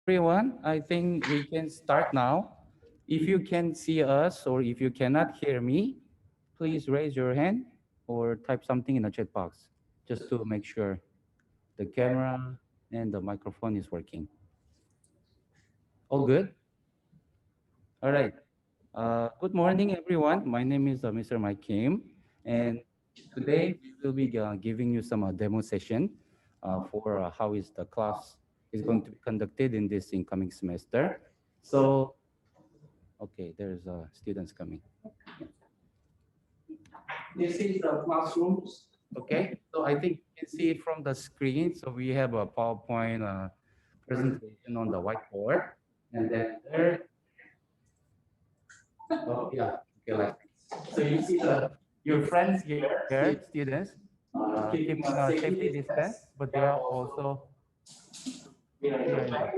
Everyone, I think we can start now. If you can see us or if you cannot hear me, please raise your hand or type something in the chat box just to make sure the camera and the microphone is working. All good? All right. Good morning, everyone. My name is Mr. Mike Kim, and today we will be giving you some demo session for how is the class is going to be conducted in this incoming semester. So, okay, there's students coming. This is the classrooms. Okay, so I think you can see it from the screen. So we have a PowerPoint presentation on the whiteboard, and then there, oh yeah, okay, like so you see your friends here, students, keeping a safety distance, but they are also here in the back.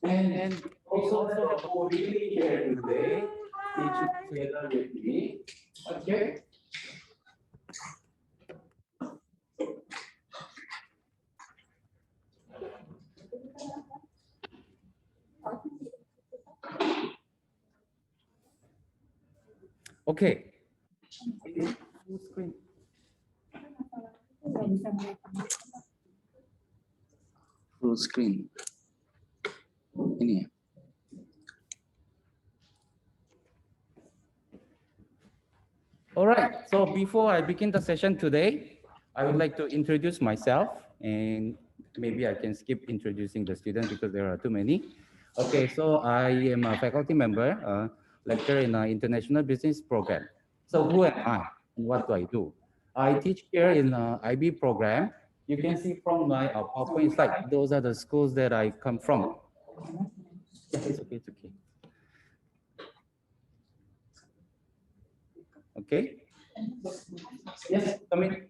And we also have a community here today, teaching together with me. Okay. Okay. Full screen. Full screen. Ini ya. All right. So before I begin the session today, I would like to introduce myself, and maybe I can skip introducing the student because there are too many. Okay. So I am a faculty member, lecturer in an international business program. So who am I and what do I do? I teach here in an IB program. You can see from my PowerPoint slide, those are the schools that I come from. Yeah, it's okay, it's okay. Okay. Yes, come in.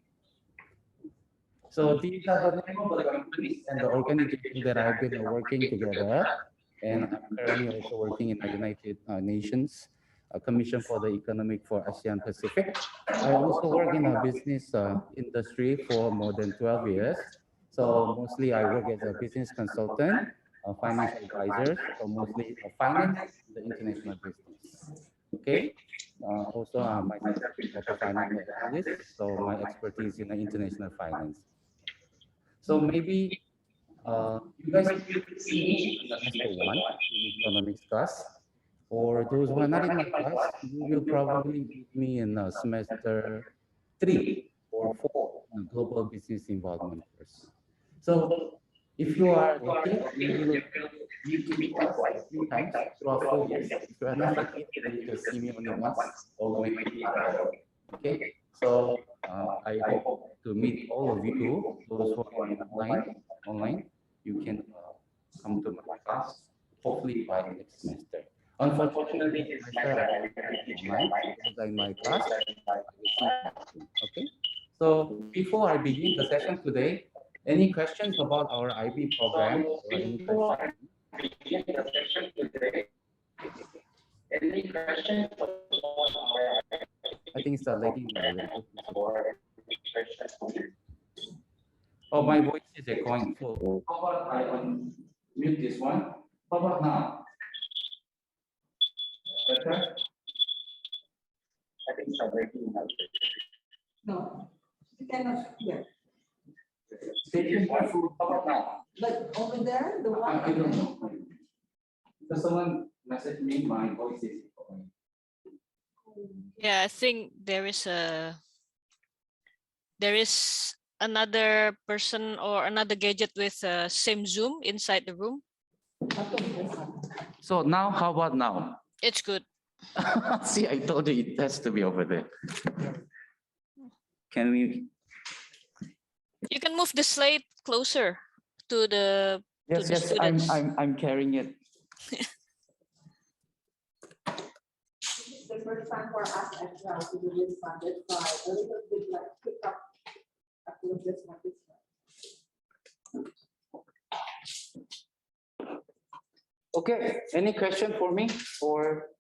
So these are the name of the companies and the organizations that I've been working together. And I'm currently also working in the United Nations Commission for the Economic for ASEAN Pacific. I also work in a business industry for more than 12 years. So mostly I work as a business consultant, a financial advisor, so mostly finance, the international business. Okay. Also, myself is like a financial analyst, so my expertise in the international finance. So maybe you guys will see me in semester one in economics class, or those who are not in my class, you will probably meet me in semester 3 or 4 in global business involvement course. So if you are lucky, you will need to meet us 3 times throughout 4 years. If you are not lucky, then you just see me only once or maybe other. Okay, so I hope to meet all of you, those who are online. You can come to my class, hopefully by next semester. Unfortunately, this semester I will be online because in my class, I will see you. Okay, so before I begin the session today, any questions about our IB program or any questions? I think it's lagging a little bit. Oh, my voice is echoing. So how about I mute this one? How about now? Better? I think it's lagging a little bit. No, you cannot hear. Station one, how about now? But over there, the one. I don't know. So someone messaged me, my voice is echoing. Yeah, I think there is another person or another gadget with same Zoom inside the room. So now, how about now? It's good. See, I told you it has to be over there. Can we? You can move the slate closer to the Yes, yes, students. I'm carrying it. It's the first time for us as well to do this one. That's why a little bit like pick up this one. Okay, any question for me or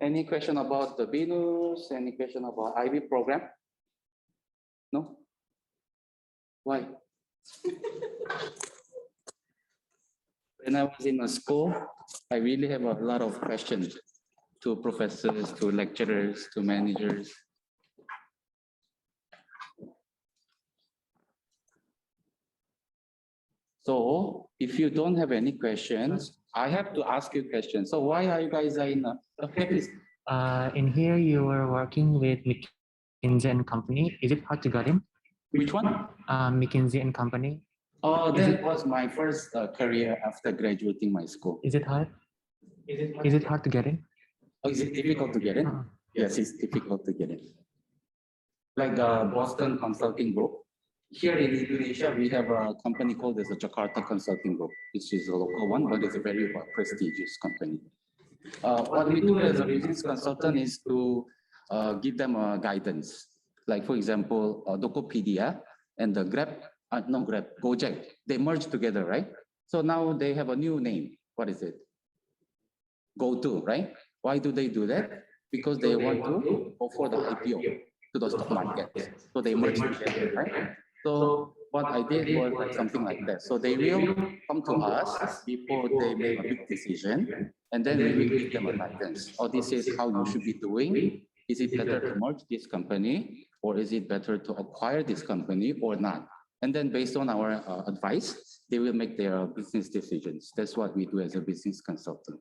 any question about the BINUS, any question about IB program? No? Why? when I was in a school, I really have a lot of questions to professors, to lecturers, to managers. So if you don't have any questions, I have to ask you questions. So why are you guys in okay, please. In here, you were working with McKinsey and Company. Is it hard to get in? Which one? McKinsey and Company. Oh, that was my first career after graduating my school. Is it hard? Is it hard to get in? Oh, is it difficult to get in? Yes, it's difficult to get in. Like the Boston Consulting Group. Here in Indonesia, we have a company called the Jakarta Consulting Group, which is a local one, but it's a very prestigious company. What we do as a business consultant is to give them guidance. Like for example, Tokopedia and the Gojek, they merged together, right? So now they have a new name. What is it? GoTo, right? Why do they do that? Because they want to go for the IPO to the stock market. So they merge together, right? So what I did was like something like that. So they will come to us before they make a big decision, and then we will give them a guidance. Oh, this is how you should be doing. Is it better to merge this company, or is it better to acquire this company or not? And then based on our advice, they will make their business decisions. That's what we do as a business consultant.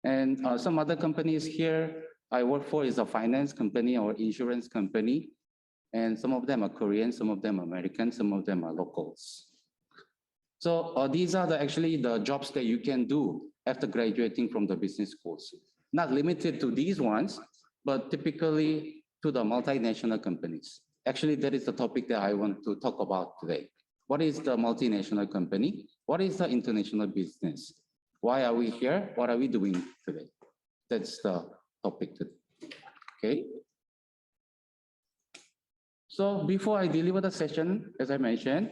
And some other companies here I work for is a finance company or insurance company. And some of them are Korean, some of them are American, some of them are locals. So these are actually the jobs that you can do after graduating from the business schools. Not limited to these ones, but typically to the multinational companies. Actually, that is the topic that I want to talk about today. What is the multinational company? What is the international business? Why are we here? What are we doing today? That's the topic today. Okay. So before I deliver the session, as I mentioned,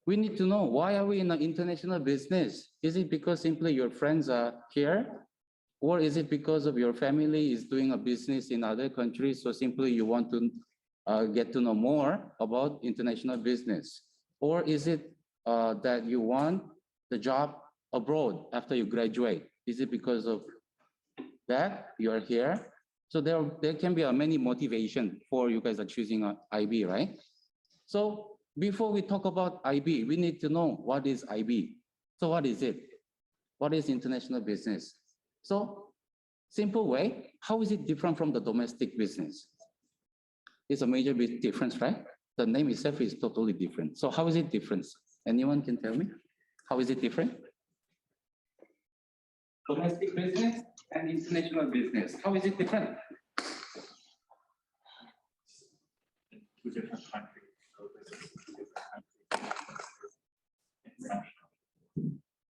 we need to know, why are we in an international business? Is it because simply your friends are here? Or is it because of your family is doing a business in other countries, so simply you want to get to know more about international business? Or is it that you want the job abroad after you graduate? Is it because of that you are here? So there can be many motivation for you guys are choosing an IB, right? So before we talk about IB, we need to know what is IB. So what is it? What is international business? So simple way, how is it different from the domestic business? It's a major bit difference, right? The name itself is totally different. So how is it different? Anyone can tell me? How is it different? Domestic business and international business. How is it different? Two different countries.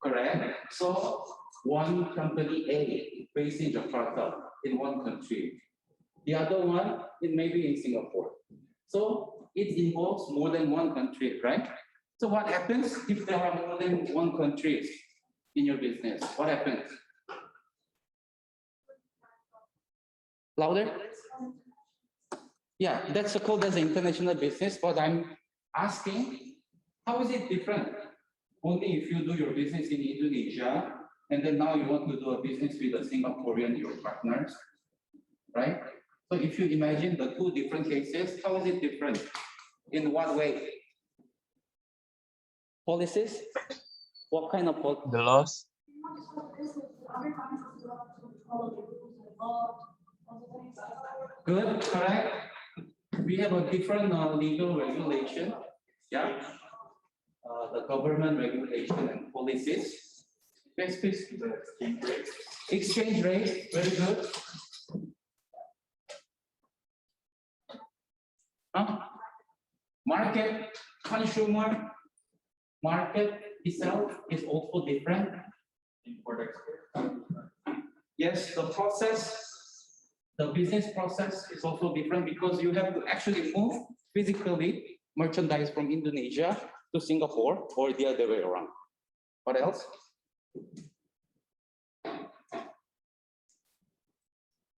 Correct. So one company A based in Jakarta in one country. The other one it may be in Singapore. So it involves more than one country, right? So what happens if there are more than one country in your business? What happens? Louder? Yeah, that's called as international business, but I'm asking, how is it different? Only if you do your business in Indonesia, and then now you want to do a business with a Singaporean, your partners, right? So if you imagine the two different cases, how is it different? In what way? Policies? What kind of policies? The laws. Good, correct. We have a different legal regulation, yeah. The government regulation and policies. Next, please. Exchange rate, very good. Market, consumer, market itself is also different. Import export. Yes, the process, the business process is also different because you have to actually move physically merchandise from Indonesia to Singapore or the other way around. What else?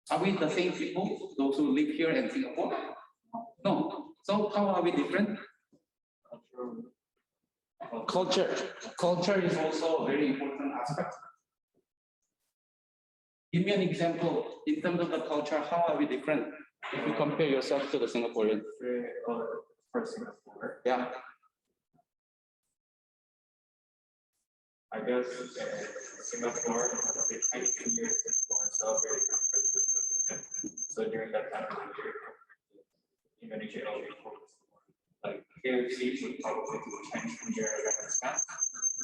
Are we the same people, those who live here in Singapore? No. So how are we different? Culture is also a very important aspect. Give me an example in terms of the culture. How are we different if you compare yourself to the Singaporean? For Singapore, Yeah. I guess Singapore, the 19 years before, so very different. So during that time of the year, Indonesia already focused more. Like KFC would probably do a Chinese New Year reference snack,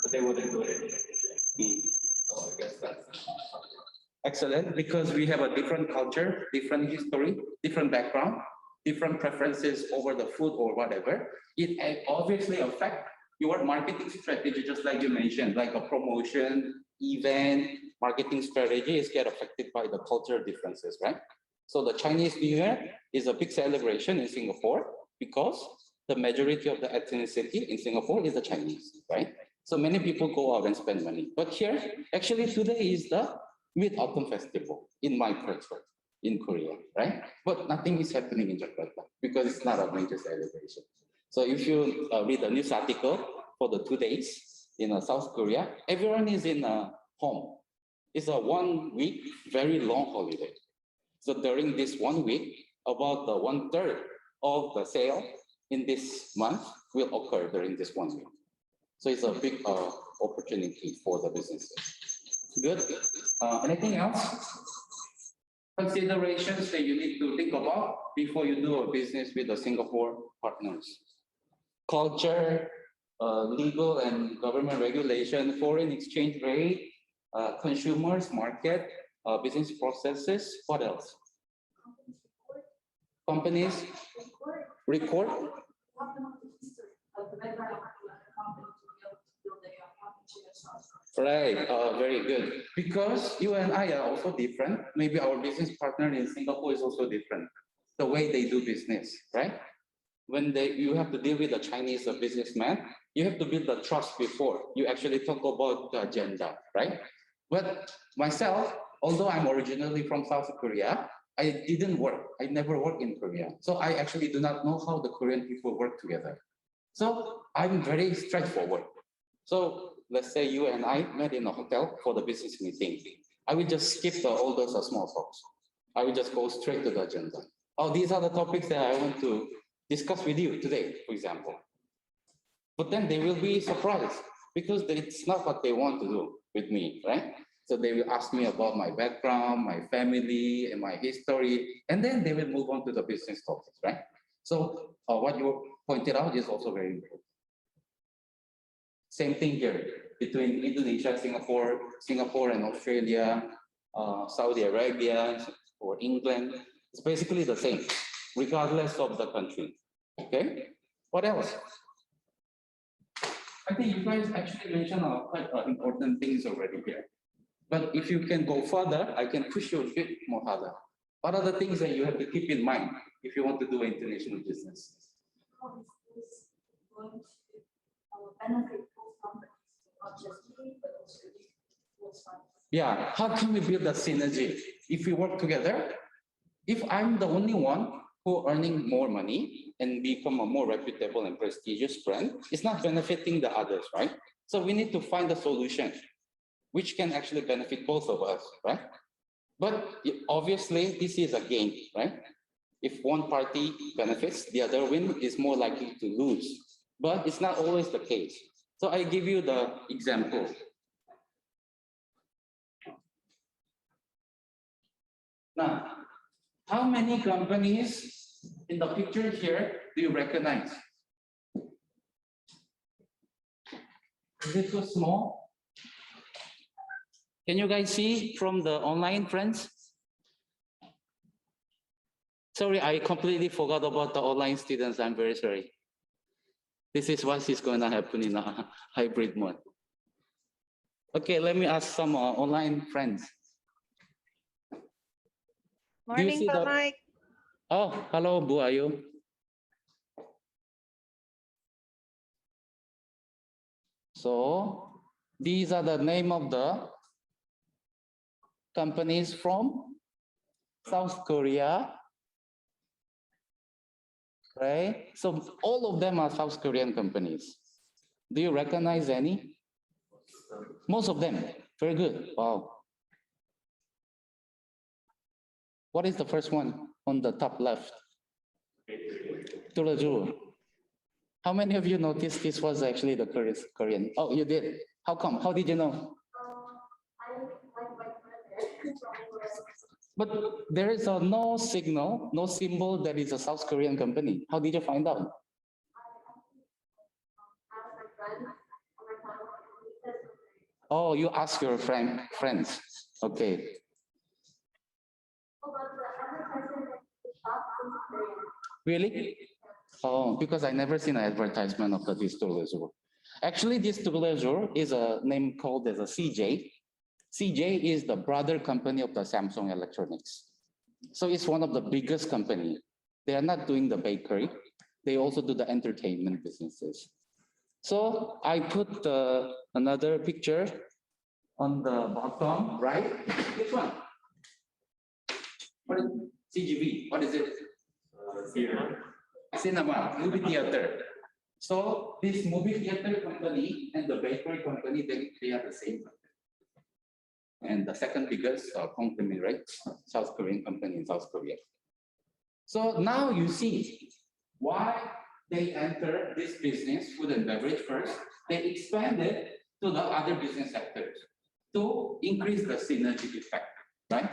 but they wouldn't do it in Indonesia. So I guess that's Excellent, because we have a different culture, different history, different background, different preferences over the food or whatever. It obviously affects your marketing strategy, just like you mentioned, like a promotion, event, marketing strategy is get affected by the cultural differences, right? So the Chinese New Year is a big celebration in Singapore because the majority of the ethnicity in Singapore is the Chinese, right? So many people go out and spend money. But here, actually today is the Mid-Autumn Festival in my culture in Korea, right? But nothing is happening in Jakarta because it's not a major celebration. So if you read the news article for the 2 days in South Korea, everyone is in home. It's a 1 week, very long holiday. So during this 1 week, about 1/3 of the sale in this month will occur during this 1 week. So it's a big opportunity for the businesses. Good. Anything else? Considerations that you need to think about before you do a business with the Singapore partners. Culture, legal and government regulation, foreign exchange rate, consumers, market, business processes. What else? Companies record. Right, very good. Because you and I are also different. Maybe our business partner in Singapore is also different. The way they do business, right? When you have to deal with a Chinese businessman, you have to build the trust before you actually talk about the agenda, right? But myself, although I'm originally from South Korea, I didn't work. I never worked in Korea. So I actually do not know how the Korean people work together. So I'm very straightforward. So let's say you and I met in a hotel for the business meeting. I will just skip all those small talks. I will just go straight to the agenda. Oh, these are the topics that I want to discuss with you today, for example. But then they will be surprised because it's not what they want to do with me, right? So they will ask me about my background, my family, and my history, and then they will move on to the business topics, right? So what you pointed out is also very important. Same thing here between Indonesia, Singapore and Australia, Saudi Arabia or England. It's basically the same, regardless of the country. Okay, what else? I think you guys actually mentioned quite important things already here. But if you can go further, I can push you a bit more harder. What are the things that you have to keep in mind if you want to do international business? How is this going to benefit both companies, not just me, but also both sides? Yeah, how can we build that synergy? If we work together, if I'm the only one who earning more money and become a more reputable and prestigious brand, it's not benefiting the others, right? So we need to find a solution which can actually benefit both of us, right? But obviously, this is a game, right? If one party benefits, the other win is more likely to lose. But it's not always the case. So I give you the example. Now, how many companies in the picture here do you recognize? Is it too small? Can you guys see from the online friends? Sorry, I completely forgot about the online students. I'm very sorry. This is what is going to happen in a hybrid mode. Okay, let me ask some online friends. Morning, Pak Mike. Oh, hello, Bu Ayu. So these are the name of the companies from South Korea, right? So all of them are South Korean companies. Do you recognize any? Most of them. Very good. Wow. What is the first one on the top left? Tulaju. How many of you noticed this was actually the Korean? Oh, you did. How come? How did you know? But there is no signal, no symbol that is a South Korean company. How did you find out? Oh, you ask your friends. Okay. Really? Oh, because I never seen an advertisement of this tool. Actually, this tool is a name called as a CJ. CJ is the brother company of the Samsung Electronics. So it's one of the biggest company. They are not doing the bakery. They also do the entertainment businesses. So I put another picture on the bottom right. This one. What is CGV? What is it? Cinema, movie theater. So this movie theater company and the bakery company, they are the same company. And the second biggest conglomerate, South Korean company in South Korea. So now you see why they enter this business, food and beverage first. They expanded to the other business sectors to increase the synergy effect, right?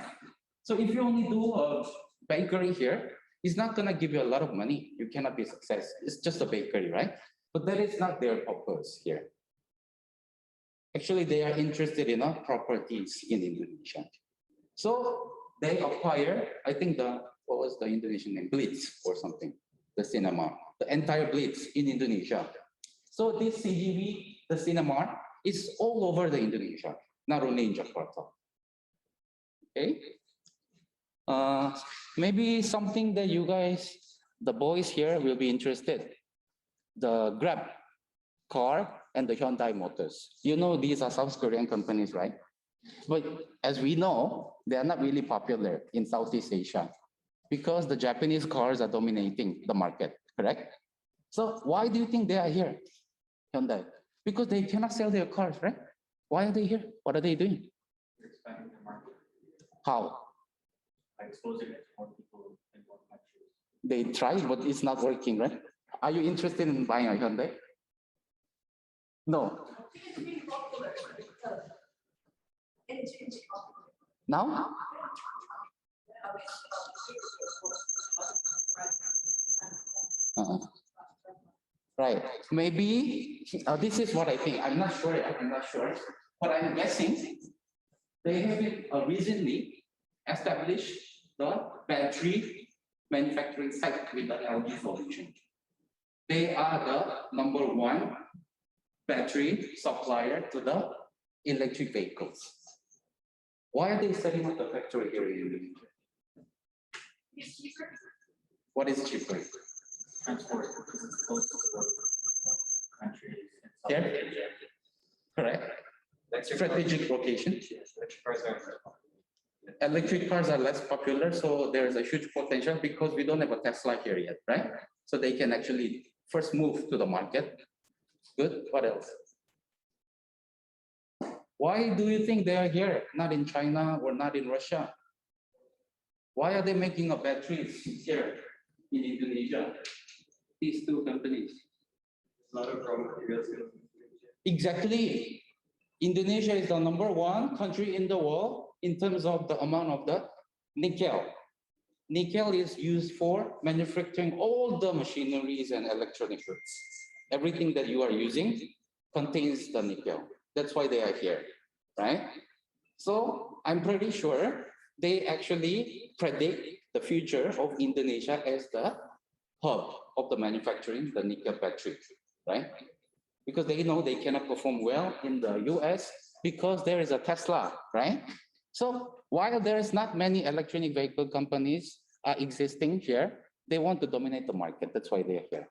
So if you only do a bakery here, it's not gonna give you a lot of money. You cannot be success. It's just a bakery, right? But that is not their purpose here. Actually, they are interested in properties in Indonesia. So they acquire, I think what was the Indonesian name? Blitz or something, the cinema, the entire Blitz in Indonesia. So this CGV, the cinema, is all over the Indonesia, not only in Jakarta. Okay. Maybe something that you guys, the boys here, will be interested. The Grab car and the Hyundai Motors. You know, these are South Korean companies, right? But as we know, they are not really popular in Southeast Asia because the Japanese cars are dominating the market, correct? So why do you think they are here, Hyundai? Because they cannot sell their cars, right? Why are they here? What are they doing? Expanding the market. How? By exposing it to more people in more countries. They tried, but it's not working, right? Are you interested in buying a Hyundai? No. Now? Right. Maybe this is what I think. I'm not sure. But I'm guessing they have been recently established the battery manufacturing site with the LG solution. They are the #1 battery supplier to the electric vehicles. Why are they setting up the factory here in Indonesia? It's cheaper. What is cheaper? Transport, because it's close to the countries in South Here? Asia. Correct. Strategic location. Electric cars are less popular, so there's a huge potential because we don't have a Tesla here yet, right? So they can actually first move to the market. Good. What else? Why do you think they are here, not in China or not in Russia? Why are they making a batteries here in Indonesia? These two companies. A lot of raw materials. Exactly. Indonesia is the #1 country in the world in terms of the amount of the nickel. Nickel is used for manufacturing all the machineries and electronic goods. Everything that you are using contains the nickel. That's why they are here, right? So I'm pretty sure they actually predict the future of Indonesia as the hub of the manufacturing the nickel battery, right? Because they know they cannot perform well in the US because there is a Tesla, right? So while there is not many electronic vehicle companies are existing here, they want to dominate the market. That's why they are here.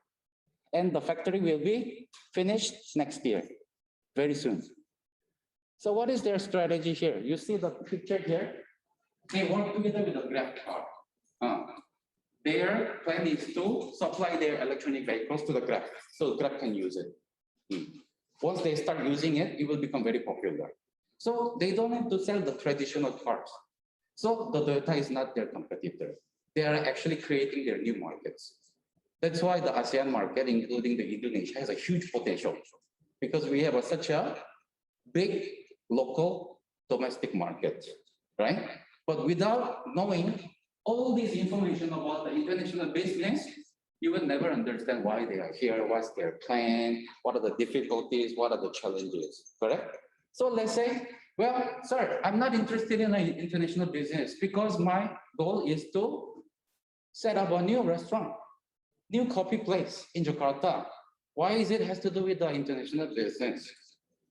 And the factory will be finished next year, very soon. So what is their strategy here? You see the picture here? They work together with a Grab car. Their plan is to supply their electronic vehicles to the Grab, so Grab can use it. Once they start using it, it will become very popular. So they don't have to sell the traditional cars. So the Toyota is not their competitor. They are actually creating their new markets. That's why the ASEAN market, including the Indonesia, has a huge potential because we have such a big local domestic market, right? But without knowing all this information about the international business, you will never understand why they are here, what's their plan, what are the difficulties, what are the challenges, correct? So let's say, well, sir, I'm not interested in an international business because my goal is to set up a new restaurant, new coffee place in Jakarta. Why is it has to do with the international business?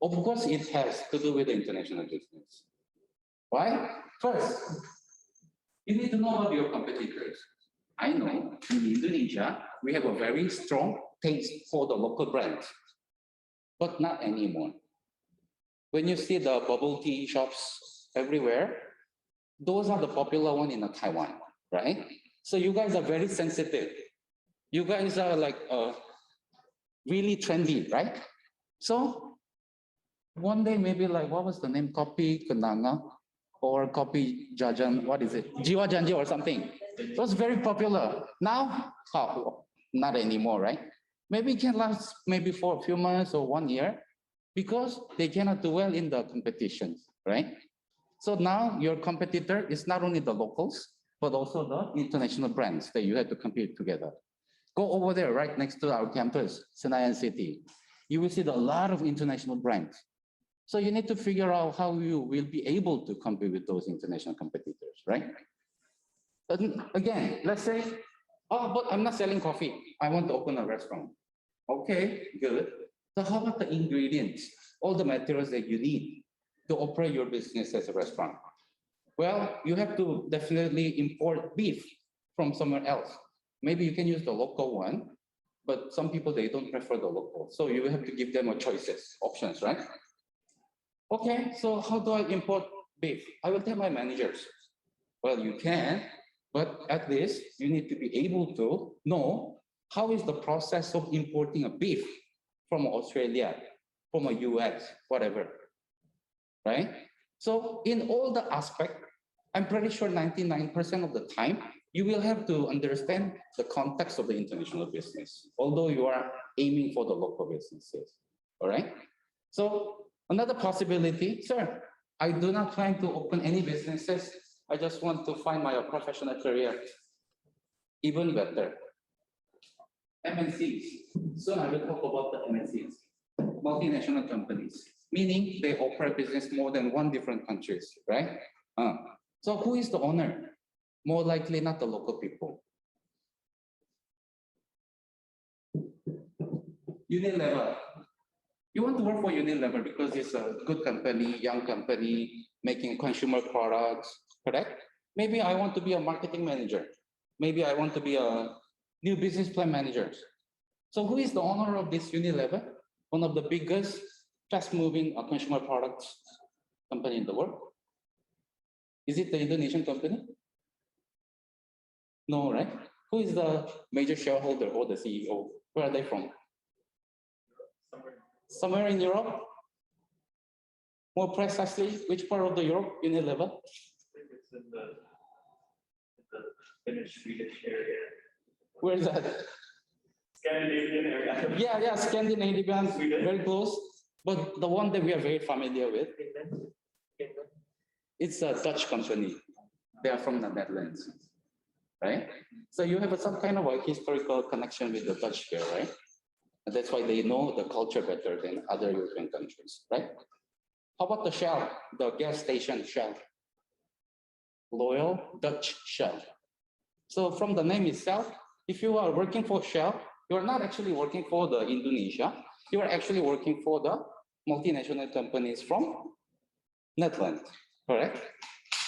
Of course, it has to do with the international business. Why? First, you need to know about your competitors. I know in Indonesia, we have a very strong taste for the local brands, but not anymore. When you see the bubble tea shops everywhere, those are the popular one in Taiwan, right? So you guys are very sensitive. You guys are like really trendy, right? So one day maybe like, what was the name? Kopi Kenanga or Kopi Jajan, what is it? Jiwa Janji or something. It was very popular. Now, not anymore, right? Maybe it can last maybe for a few months or 1 year because they cannot do well in the competitions, right? So now your competitor is not only the locals, but also the international brands that you have to compete together. Go over there right next to our campus, Senayan City. You will see a lot of international brands. So you need to figure out how you will be able to compete with those international competitors, right? And again, let's say, oh, but I'm not selling coffee. I want to open a restaurant. Okay, good. So how about the ingredients, all the materials that you need to operate your business as a restaurant? Well, you have to definitely import beef from somewhere else. Maybe you can use the local one, but some people, they don't prefer the local. So you have to give them a choices, options, right? Okay, so how do I import beef? I will tell my managers. Well, you can, but at least you need to be able to know how is the process of importing a beef from Australia, from a US, whatever, right? So in all the aspect, I'm pretty sure 99% of the time, you will have to understand the context of the international business, although you are aiming for the local businesses, all right? So another possibility, sir, I do not plan to open any businesses. I just want to find my professional career even better. MNCs. Soon I will talk about the MNCs, multinational companies, meaning they operate business more than one different countries, right? So who is the owner? More likely not the local people. Unilever. You want to work for Unilever because it's a good company, young company, making consumer products, correct? Maybe I want to be a marketing manager. Maybe I want to be a new business plan manager. So who is the owner of this Unilever? One of the biggest, fast-moving consumer products company in the world. Is it the Indonesian company? No, right? Who is the major shareholder or the CEO? Where are they from? Somewhere in Europe? More precisely, which part of the Europe, Unilever? I think it's in the Finnish, Swedish area. Where is that? Scandinavian area. Yeah, Scandinavian, Sweden. very close. But the one that we are very familiar with, it's a Dutch company. They are from the Netherlands, right? So you have some kind of a historical connection with the Dutch here, right? And that's why they know the culture better than other European countries, right? How about the Shell, the gas station Shell? Loyal Dutch Shell. So from the name itself, if you are working for Shell, you are not actually working for the Indonesia, you are actually working for the multinational companies from Netherlands, correct?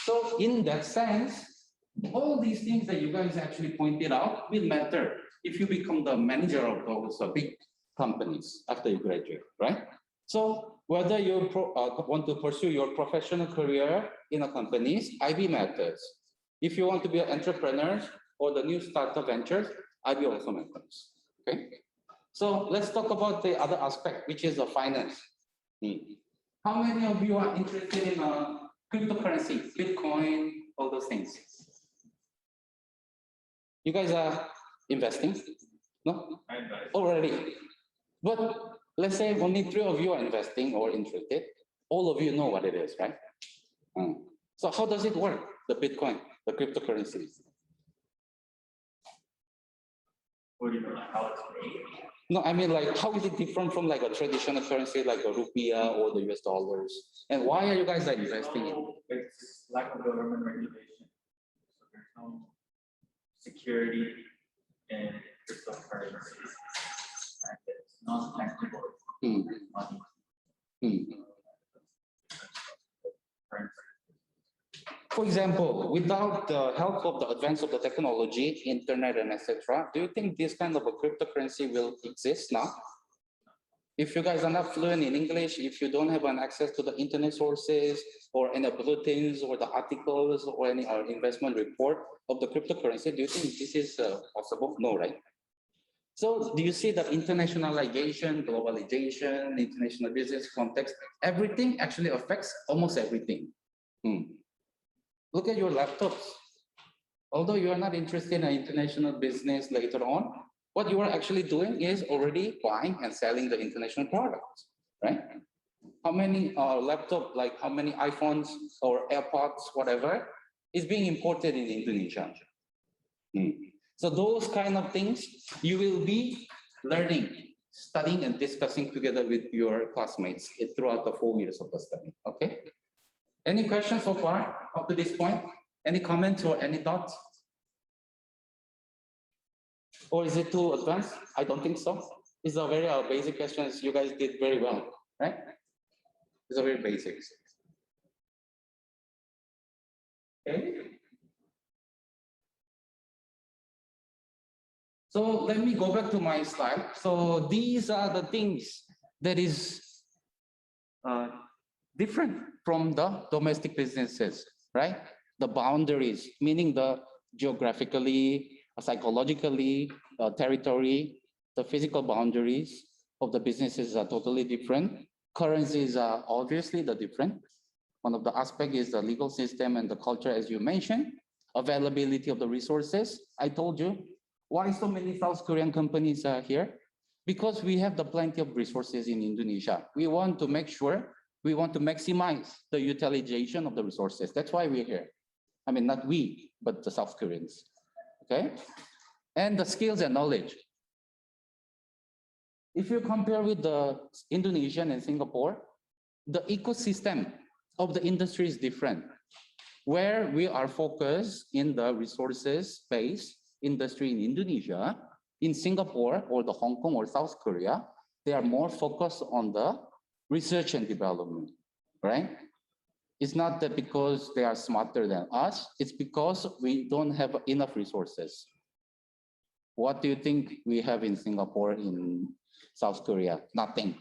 So in that sense, all these things that you guys actually pointed out will matter if you become the manager of those big companies after you graduate, right? So whether you want to pursue your professional career in a companies, IB matters. If you want to be an entrepreneur or the new startup ventures, IB also matters, okay? So let's talk about the other aspect, which is the finance. How many of you are interested in cryptocurrency, Bitcoin, all those things? You guys are investing? No? Already. But let's say only 3 of you are investing or interested. All of you know what it is, right? So how does it work, the Bitcoin, the cryptocurrency? What do you mean, how it's made? No, I mean, like, how is it different from like a traditional currency like the rupiah or the US dollars? And why are you guys like investing in? It's lack of government regulation. So there's no security in cryptocurrency. And it's non-tangible money. For example, without the help of the advance of the technology, internet and etc., do you think this kind of a cryptocurrency will exist now? If you guys are not fluent in English, if you don't have an access to the internet sources or any bulletins or the articles or any investment report of the cryptocurrency, do you think this is possible? No, right? So do you see that internationalization, globalization, international business context, everything actually affects almost everything. Look at your laptops. Although you are not interested in international business later on, what you are actually doing is already buying and selling the international products, right? How many laptop, like how many iPhones or AirPods, whatever, is being imported in Indonesia? So those kind of things you will be learning, studying and discussing together with your classmates throughout the 4 years of the study, okay? Any questions so far up to this point? Any comments or any thoughts? Or is it too advanced? I don't think so. It's a very basic questions. You guys did very well, right? It's a very basic. Okay. So let me go back to my slide. So these are the things that is different from the domestic businesses, right? The boundaries, meaning the geographically, psychologically, territory, the physical boundaries of the businesses are totally different. Currencies are obviously the different. One of the aspects is the legal system and the culture, as you mentioned, availability of the resources. I told you, why so many South Korean companies are here? Because we have the plenty of resources in Indonesia. We want to make sure, we want to maximize the utilization of the resources. That's why we're here. I mean, not we, but the South Koreans, okay? And the skills and knowledge. If you compare with the Indonesian and Singapore, the ecosystem of the industry is different. Where we are focused in the resources-based industry in Indonesia, in Singapore or the Hong Kong or South Korea, they are more focused on the research and development, right? It's not that because they are smarter than us, it's because we don't have enough resources. What do you think we have in Singapore, in South Korea? Nothing.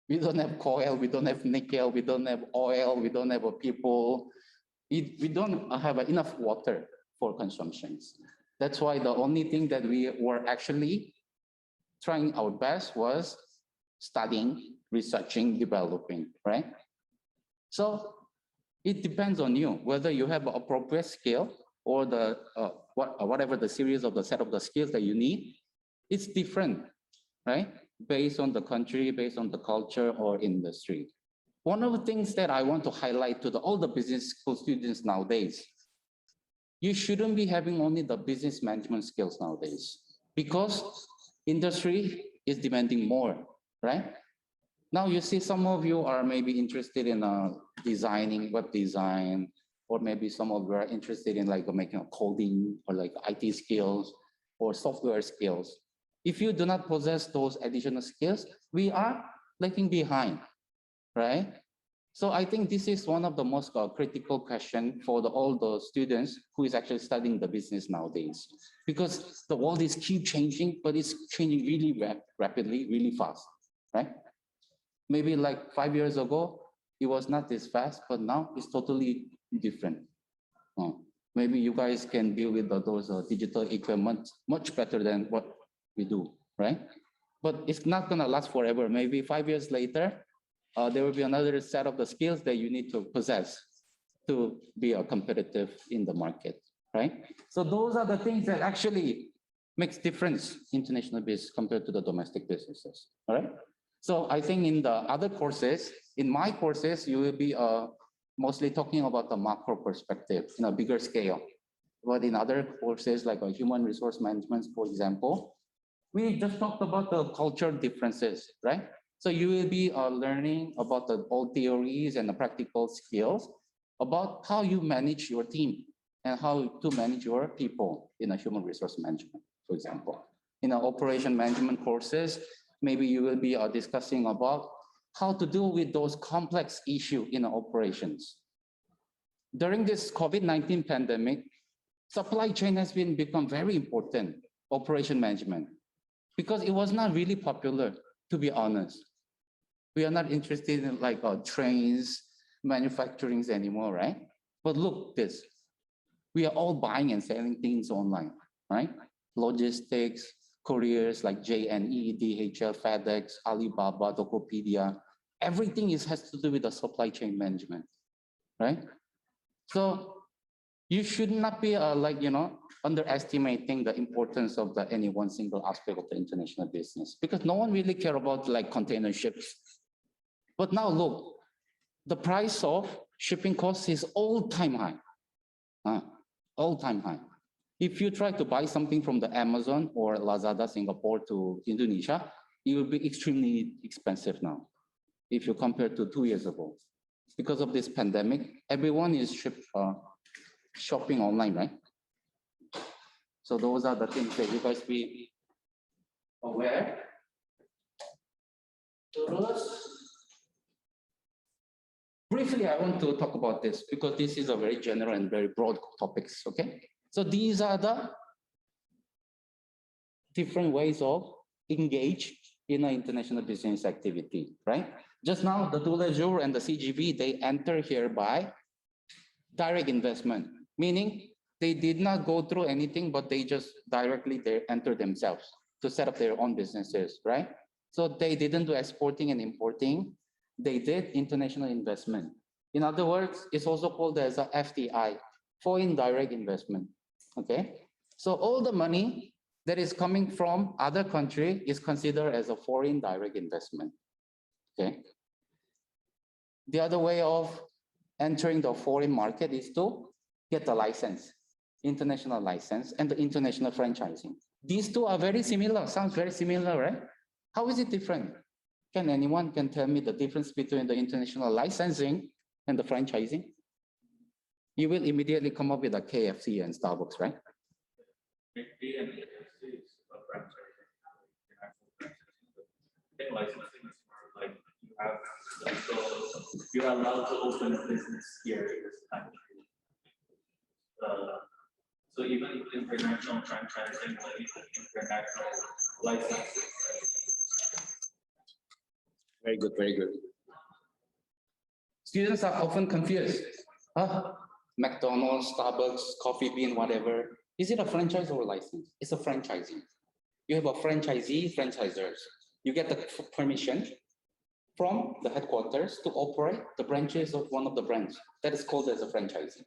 We don't have coal, we don't have nickel, we don't have oil, we don't have people. We don't have enough water for consumptions. That's why the only thing that we were actually trying our best was studying, researching, developing, right? So it depends on you, whether you have an appropriate skill or the whatever the series of the set of the skills that you need. It's different, right? Based on the country, based on the culture or industry. One of the things that I want to highlight to all the business school students nowadays, you shouldn't be having only the business management skills nowadays, because industry is demanding more, right? Now you see some of you are maybe interested in designing, web design, or maybe some of you are interested in like making a coding or like IT skills or software skills. If you do not possess those additional skills, we are lagging behind, right? So I think this is one of the most critical questions for all the students who is actually studying the business nowadays, because the world is keep changing, but it's changing really rapidly, really fast, right? Maybe like 5 years ago, it was not this fast, but now it's totally different. Maybe you guys can deal with those digital equipment much better than what we do, right? but it's not gonna last forever. Maybe 5 years later, there will be another set of the skills that you need to possess to be competitive in the market, right? So those are the things that actually makes difference international business compared to the domestic businesses, all right? So I think in the other courses, in my courses, you will be mostly talking about the macro perspective in a bigger scale. But in other courses, like human resource management, for example, we just talked about the cultural differences, right? So you will be learning about the old theories and the practical skills about how you manage your team and how to manage your people in a human resource management, for example. In our operation management courses, maybe you will be discussing about how to deal with those complex issues in our operations. During this COVID-19 pandemic, supply chain has become very important, operation management, because it was not really popular, to be honest. We are not interested in like trains, manufacturings anymore, right? But look this, we are all buying and selling things online, right? Logistics, couriers like JNE, DHL, FedEx, Alibaba, Tokopedia, everything has to do with the supply chain management, right? So you should not be underestimating the importance of any one single aspect of the international business, because no one really care about like container ships. But now look, the price of shipping costs is all-time high, all-time high. If you try to buy something from the Amazon or Lazada, Singapore to Indonesia, it will be extremely expensive now if you compare to 2 years ago. Because of this pandemic, everyone is shopping online, right? So those are the things that you guys be aware. Briefly, I want to talk about this because this is a very general and very broad topics, okay? So these are the different ways of engage in an international business activity, right? Just now, the Dula Jour and the CGV, they enter here by direct investment, meaning they did not go through anything, but they just directly enter themselves to set up their own businesses, right? So they didn't do exporting and importing. They did international investment. In other words, it's also called as a FDI, foreign direct investment, okay? So all the money that is coming from other country is considered as a foreign direct investment, okay? The other way of entering the foreign market is to get the license, international license, and the international franchising. These two are very similar, sounds very similar, right? How is it different? Can anyone tell me the difference between the international licensing and the franchising? You will immediately come up with a KFC and Starbucks, right? McD and KFC is a franchise. I think licensing is more like you're allowed to open a business here in this country. So even international franchising, international licensing. Very good, very good. Students are often confused. McDonald's, Starbucks, Coffee Bean, whatever. Is it a franchise or a license? It's a franchising. You have a franchisee, franchisors. You get the permission from the headquarters to operate the branches of one of the brands. That is called as a franchising,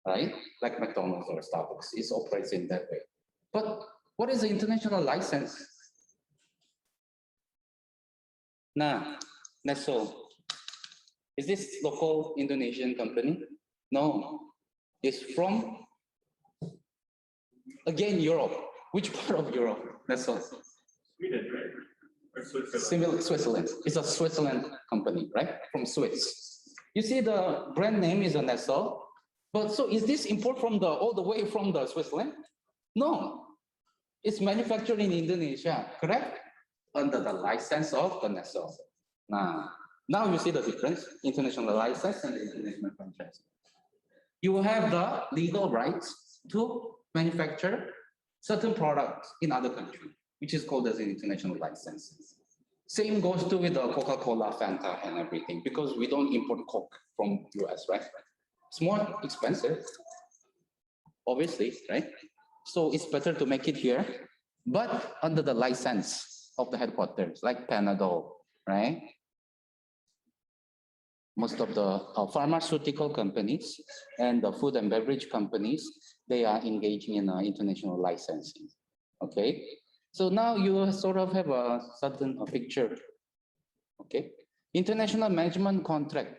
right? Like McDonald's or Starbucks, it operates in that way. But what is the international license? Nah, Neso. Is this local Indonesian company? No, it's from, again, Europe. Which part of Europe? Neso. Sweden, right? Or Switzerland? Similar, Switzerland. It's a Switzerland company, right? From Swiss. You see the brand name is a Neso. But so is this import from all the way from the Switzerland? No, it's manufactured in Indonesia, correct? Under the license of the Neso. Now you see the difference, international license and international franchise. You have the legal rights to manufacture certain products in other countries, which is called as an international license. Same goes to with the Coca-Cola, Fanta, and everything, because we don't import Coke from US, right? It's more expensive, obviously, right? So it's better to make it here, but under the license. of the headquarters, like Panadol, right? Most of the pharmaceutical companies and the food and beverage companies, they are engaging in international licensing. Okay, so now you sort of have a certain picture. Okay, international management contract.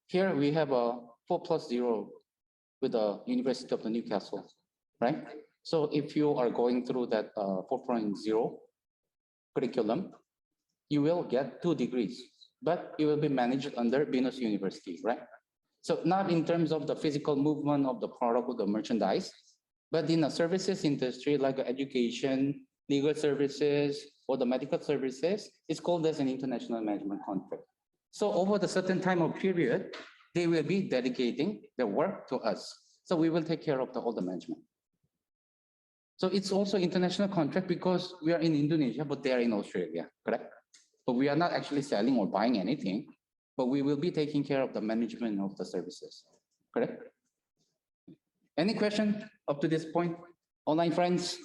Here we have a 4+0 with the University of the Newcastle, right? So if you are going through that 4.0 curriculum, you will get 2 degrees, but it will be managed under BINUS University, right? So not in terms of the physical movement of the product or the merchandise, but in the services industry like education, legal services, or the medical services, it's called as an international management contract. So over the certain time of period, they will be dedicating their work to us. So we will take care of all the management. So it's also international contract because we are in Indonesia, but they are in Australia, correct? But we are not actually selling or buying anything, but we will be taking care of the management of the services, correct? Any question up to this point, online friends?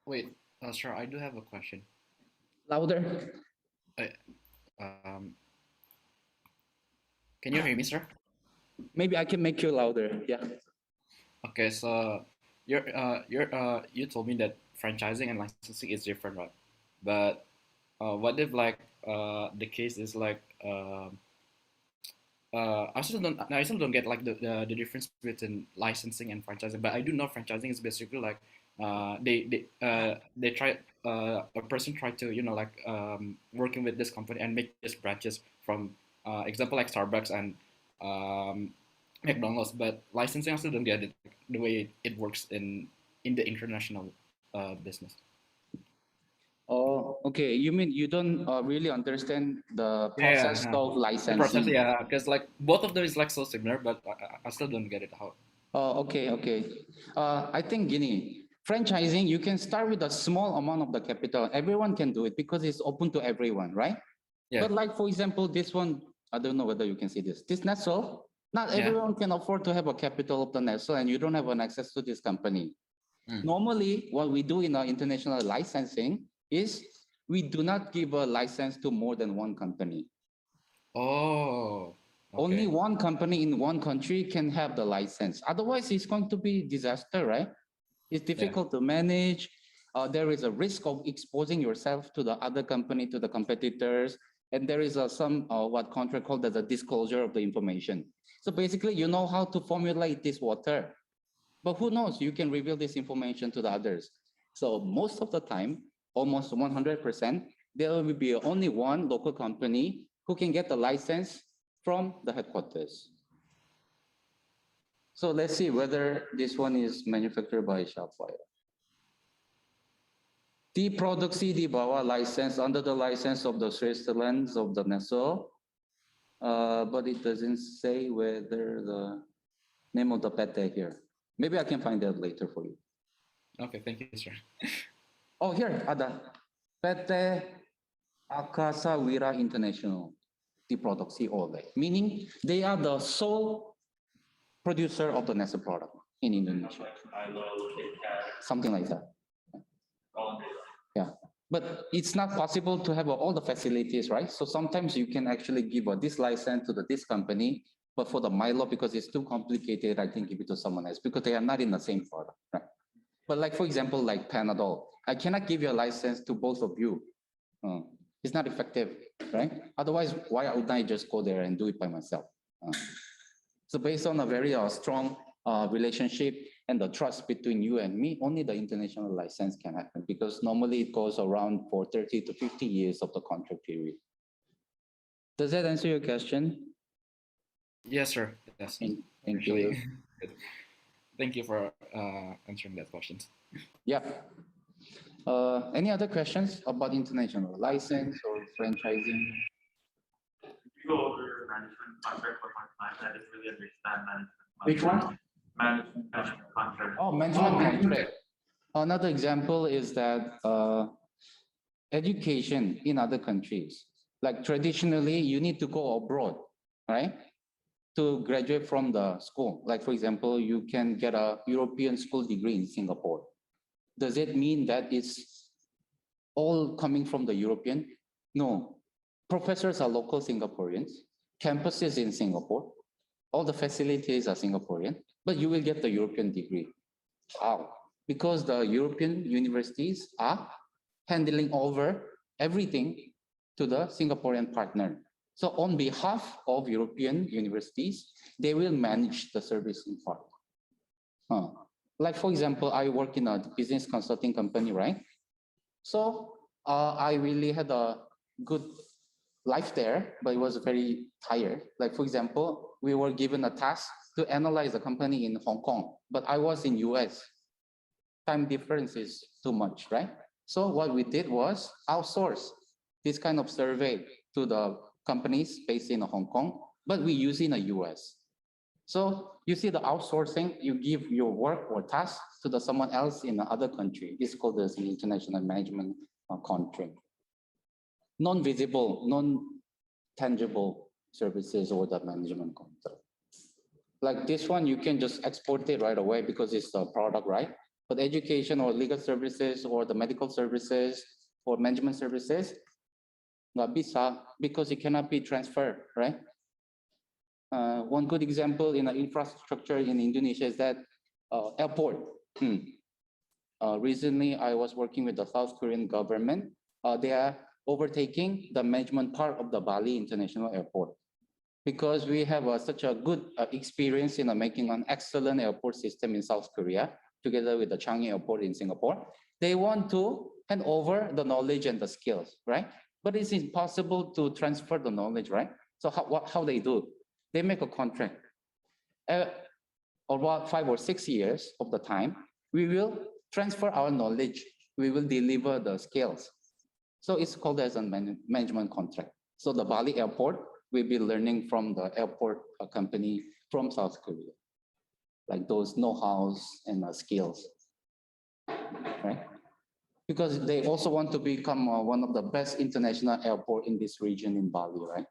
Wait, sir, I do have a question. Louder. Um, can you hear me, sir? Maybe I can make you louder. Yeah. Okay, so you told me that franchising and licensing is different, right? But what if like the case is like I still don't get like the difference between licensing and franchising, but I do know franchising is basically like they try a person try to like working with this company and make these branches from example like Starbucks and McDonald's, but licensing I still don't get it the way it works in the international business. Oh, okay. You mean you don't really understand the process of The licensing? process, yeah, because like both of them is like so similar, but I still don't get it how. Oh, okay, okay. I think gini, franchising, you can start with a small amount of the capital. Everyone can do it because it's open to everyone, right? Yeah. But like, for example, this one, I don't know whether you can see this. This Nestle, not everyone can afford to have a capital of the Nestle and you don't have an access to this company. Normally, what we do in our international licensing is we do not give a license to more than one company. Oh. Okay. Only one company in one country can have the license. Otherwise, it's going to be disaster, right? It's difficult to manage. There is a risk of exposing yourself to the other company, to the competitors. And there is some what contract called as a disclosure of the information. So basically, you know how to formulate this water. But who knows, you can reveal this information to the others. So most of the time, almost 100%, there will be only one local company who can get the license from the headquarters. So let's see whether this one is manufactured by Shopify. Diproduksi di bawah license under the license of the Switzerland of the Nestle, but it doesn't say whether the name of the PT here. Maybe I can find that later for you. Okay, thank you, sir. Oh, here ada PT Akasa Wira International Diproduksi oleh, meaning they are the sole producer of the Nestle product in Indonesia. Something like that. Yeah, but it's not possible to have all the facilities, right? So sometimes you can actually give this license to this company, but for the Milo, because it's too complicated, I can give it to someone else because they are not in the same product, right? But like, for example, like Panadol, I cannot give you a license to both of you. It's not effective, right? Otherwise, why would I just go there and do it by myself? So based on a very strong relationship and the trust between you and me, only the international license can happen because normally it goes around for 30 to 50 years of the contract period. Does that answer your question? Yes, sir. Yes. Thank you. Thank you for answering that question. Yeah. Any other questions about international license or franchising? Go over management contract for my client. I didn't really understand management. Which one? Management contract. Oh, management contract. Another example is that education in other countries. Like traditionally, you need to go abroad, right? to graduate from the school. Like for example, you can get a European school degree in Singapore. Does it mean that it's all coming from the European? No. Professors are local Singaporeans. Campus is in Singapore. All the facilities are Singaporean, but you will get the European degree. How? Because the European universities are handling over everything to the Singaporean partner. So on behalf of European universities, they will manage the servicing part. Like for example, I work in a business consulting company, right? So I really had a good life there, but it was very tired. Like for example, we were given a task to analyze a company in Hong Kong, but I was in US. Time difference is too much, right? So what we did was outsource this kind of survey to the companies based in Hong Kong, but we use in the US. So you see the outsourcing, you give your work or task to the someone else in another country. It's called the international management contract. Non-visible, non-tangible services or the management contract. Like this one, you can just export it right away because it's a product, right? But education or legal services or the medical services or management services, nggak bisa because it cannot be transferred, right? One good example in the infrastructure in Indonesia is that airport. Recently, I was working with the South Korean government. They are overtaking the management part of the Bali International Airport because we have such a good experience in making an excellent airport system in South Korea together with the Changi Airport in Singapore. They want to hand over the knowledge and the skills, right? But it's impossible to transfer the knowledge, right? So how they do? They make a contract. About 5 or 6 years of the time, we will transfer our knowledge. We will deliver the skills. So it's called as a management contract. So the Bali airport will be learning from the airport company from South Korea, like those know-hows and skills, right? Because they also want to become one of the best international airport in this region in Bali, right?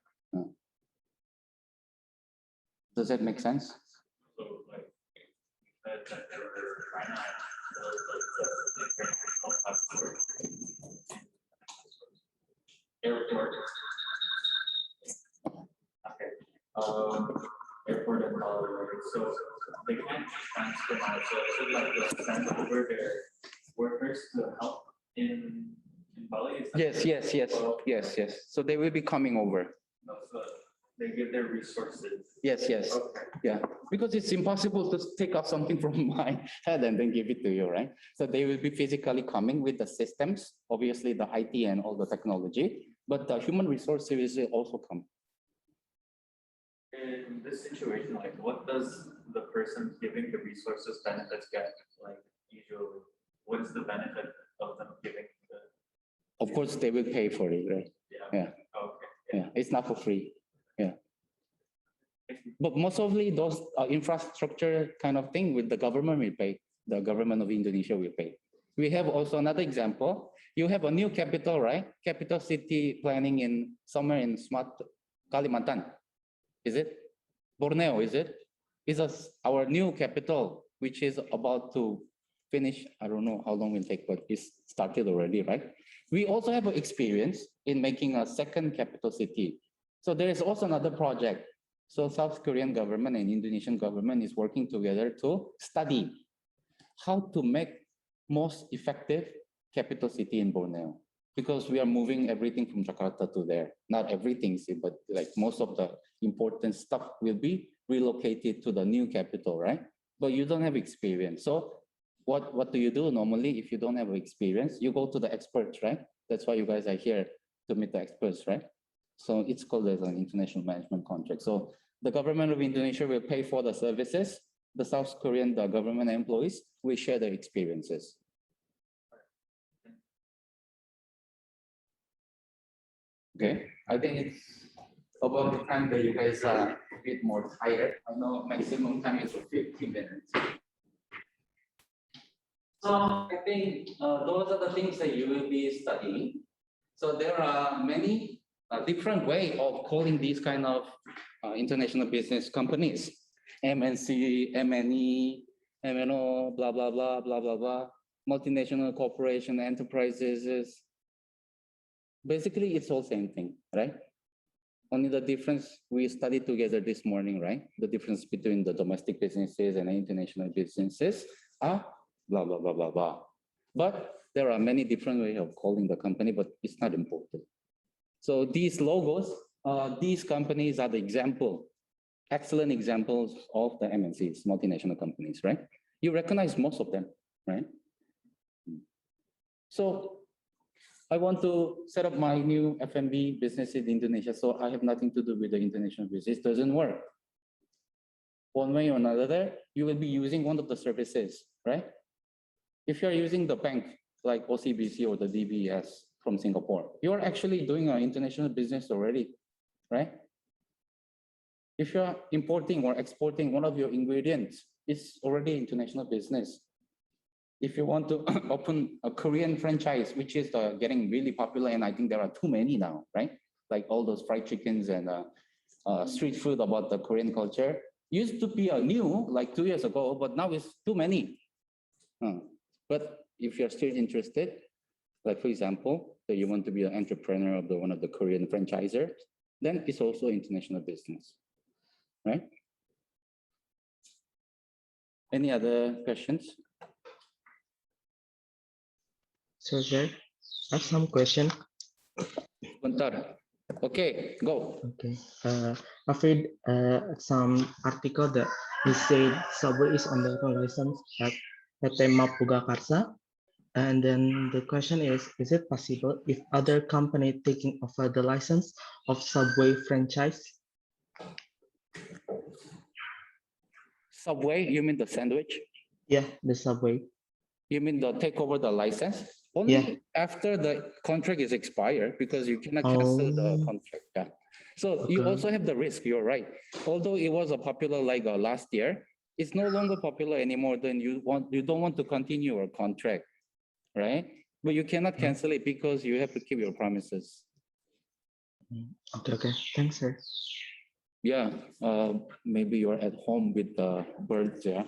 Does that make sense? So like that there were right now, the international passport, airport. Okay. Airport and Bali, so they can't transfer now. So is it like they'll send over their workers to help in Bali? Is that Yes. So they will be coming over. so they give their resources. Yes. Okay. Yeah, because it's impossible to take out something from my head and then give it to you, right? So they will be physically coming with the systems, obviously the IT and all the technology, but the human resource services will also come. In this situation, like what does the person giving the resources benefits get? Like usually, what is the benefit of them giving the? Of course, they will pay for it, right? Yeah. Okay. Yeah, it's not for free. Yeah. But most of those infrastructure kind of thing with the government will pay. The government of Indonesia will pay. We have also another example. You have a new capital, right? Capital city planning in somewhere in Smart Kalimantan. Is it? Borneo, is it? Is our new capital, which is about to finish. I don't know how long it will take, but it's started already, right? We also have experience in making a second capital city. So there is also another project. So South Korean government and Indonesian government is working together to study how to make most effective capital city in Borneo. Because we are moving everything from Jakarta to there. Not everything, but like most of the important stuff will be relocated to the new capital, right? But you don't have experience. So what do you do normally if you don't have experience? You go to the experts, right? That's why you guys are here to meet the experts, right? So it's called as an international management contract. So the government of Indonesia will pay for the services. The South Korean government employees will share their experiences. Okay, I think it's about the time that you guys are a bit more tired. I know maximum time is 15 minutes. So I think those are the things that you will be studying. So there are many different way of calling these kind of international business companies, MNC, MNE, MNO, blah, blah, blah, blah, blah, blah, multinational corporation enterprises. Basically, it's all same thing, right? Only the difference we studied together this morning, right? The difference between the domestic businesses and international businesses are blah, blah, blah, blah, blah. But there are many different ways of calling the company, but it's not important. So these logos, these companies are the example, excellent examples of the MNCs, multinational companies, right? You recognize most of them, right? So I want to set up my new F&B business in Indonesia, so I have nothing to do with the international business. It doesn't work. One way or another, you will be using one of the services, right? If you're using the bank, like OCBC or the DBS from Singapore, you're actually doing an international business already, right? If you're importing or exporting one of your ingredients, it's already international business. If you want to open a Korean franchise, which is getting really popular, and I think there are too many now, right? Like all those fried chickens and street food about the Korean culture. Used to be new, like 2 years ago, but now it's too many. But if you're still interested, like for example, that you want to be an entrepreneur of one of the Korean franchisers, then it's also international business, right? Any other questions? So, sir, I have some question. Bentar. Okay, go. Okay. I've read some article that he said Subway is under license at PT Mapugakarsa. And then the question is it possible if other company taking over the license of Subway franchise? Subway, you mean the sandwich? Yeah, the Subway. You mean the take over the license? Only after the contract is expired, because you cannot cancel the contract. Yeah. So you also have the risk, you're right. Although it was a popular like last year, it's no longer popular anymore. Then you don't want to continue your contract, right? But you cannot cancel it because you have to keep your promises. Okay. Thanks, sir. Yeah, maybe you're at home with the birds, yeah.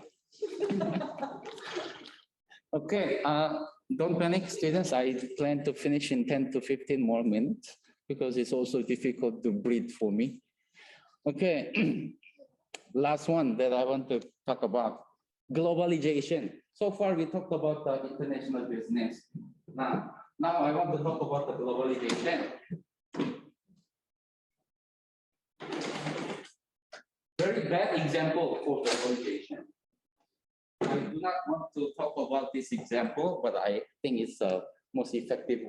Okay, don't panic, students. I plan to finish in 10 to 15 more minutes because it's also difficult to breathe for me. Okay, last one that I want to talk about, globalization. So far, we talked about the international business. Now I want to talk about the globalization. Very bad example for globalization. I do not want to talk about this example, but I think it's the most effective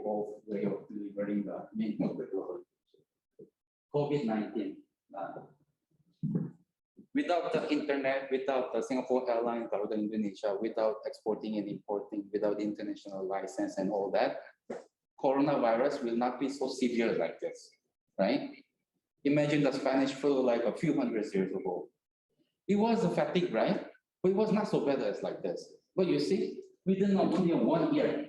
way of delivering the meaning of the globalization. COVID-19. Without the internet, without the Singapore Airlines, without Indonesia, without exporting and importing, without international license and all that, coronavirus will not be so severe like this, right? Imagine the Spanish flu like a few hundred years ago. It was a fatigue, right? But it was not so bad as like this. But you see, within only 1 year,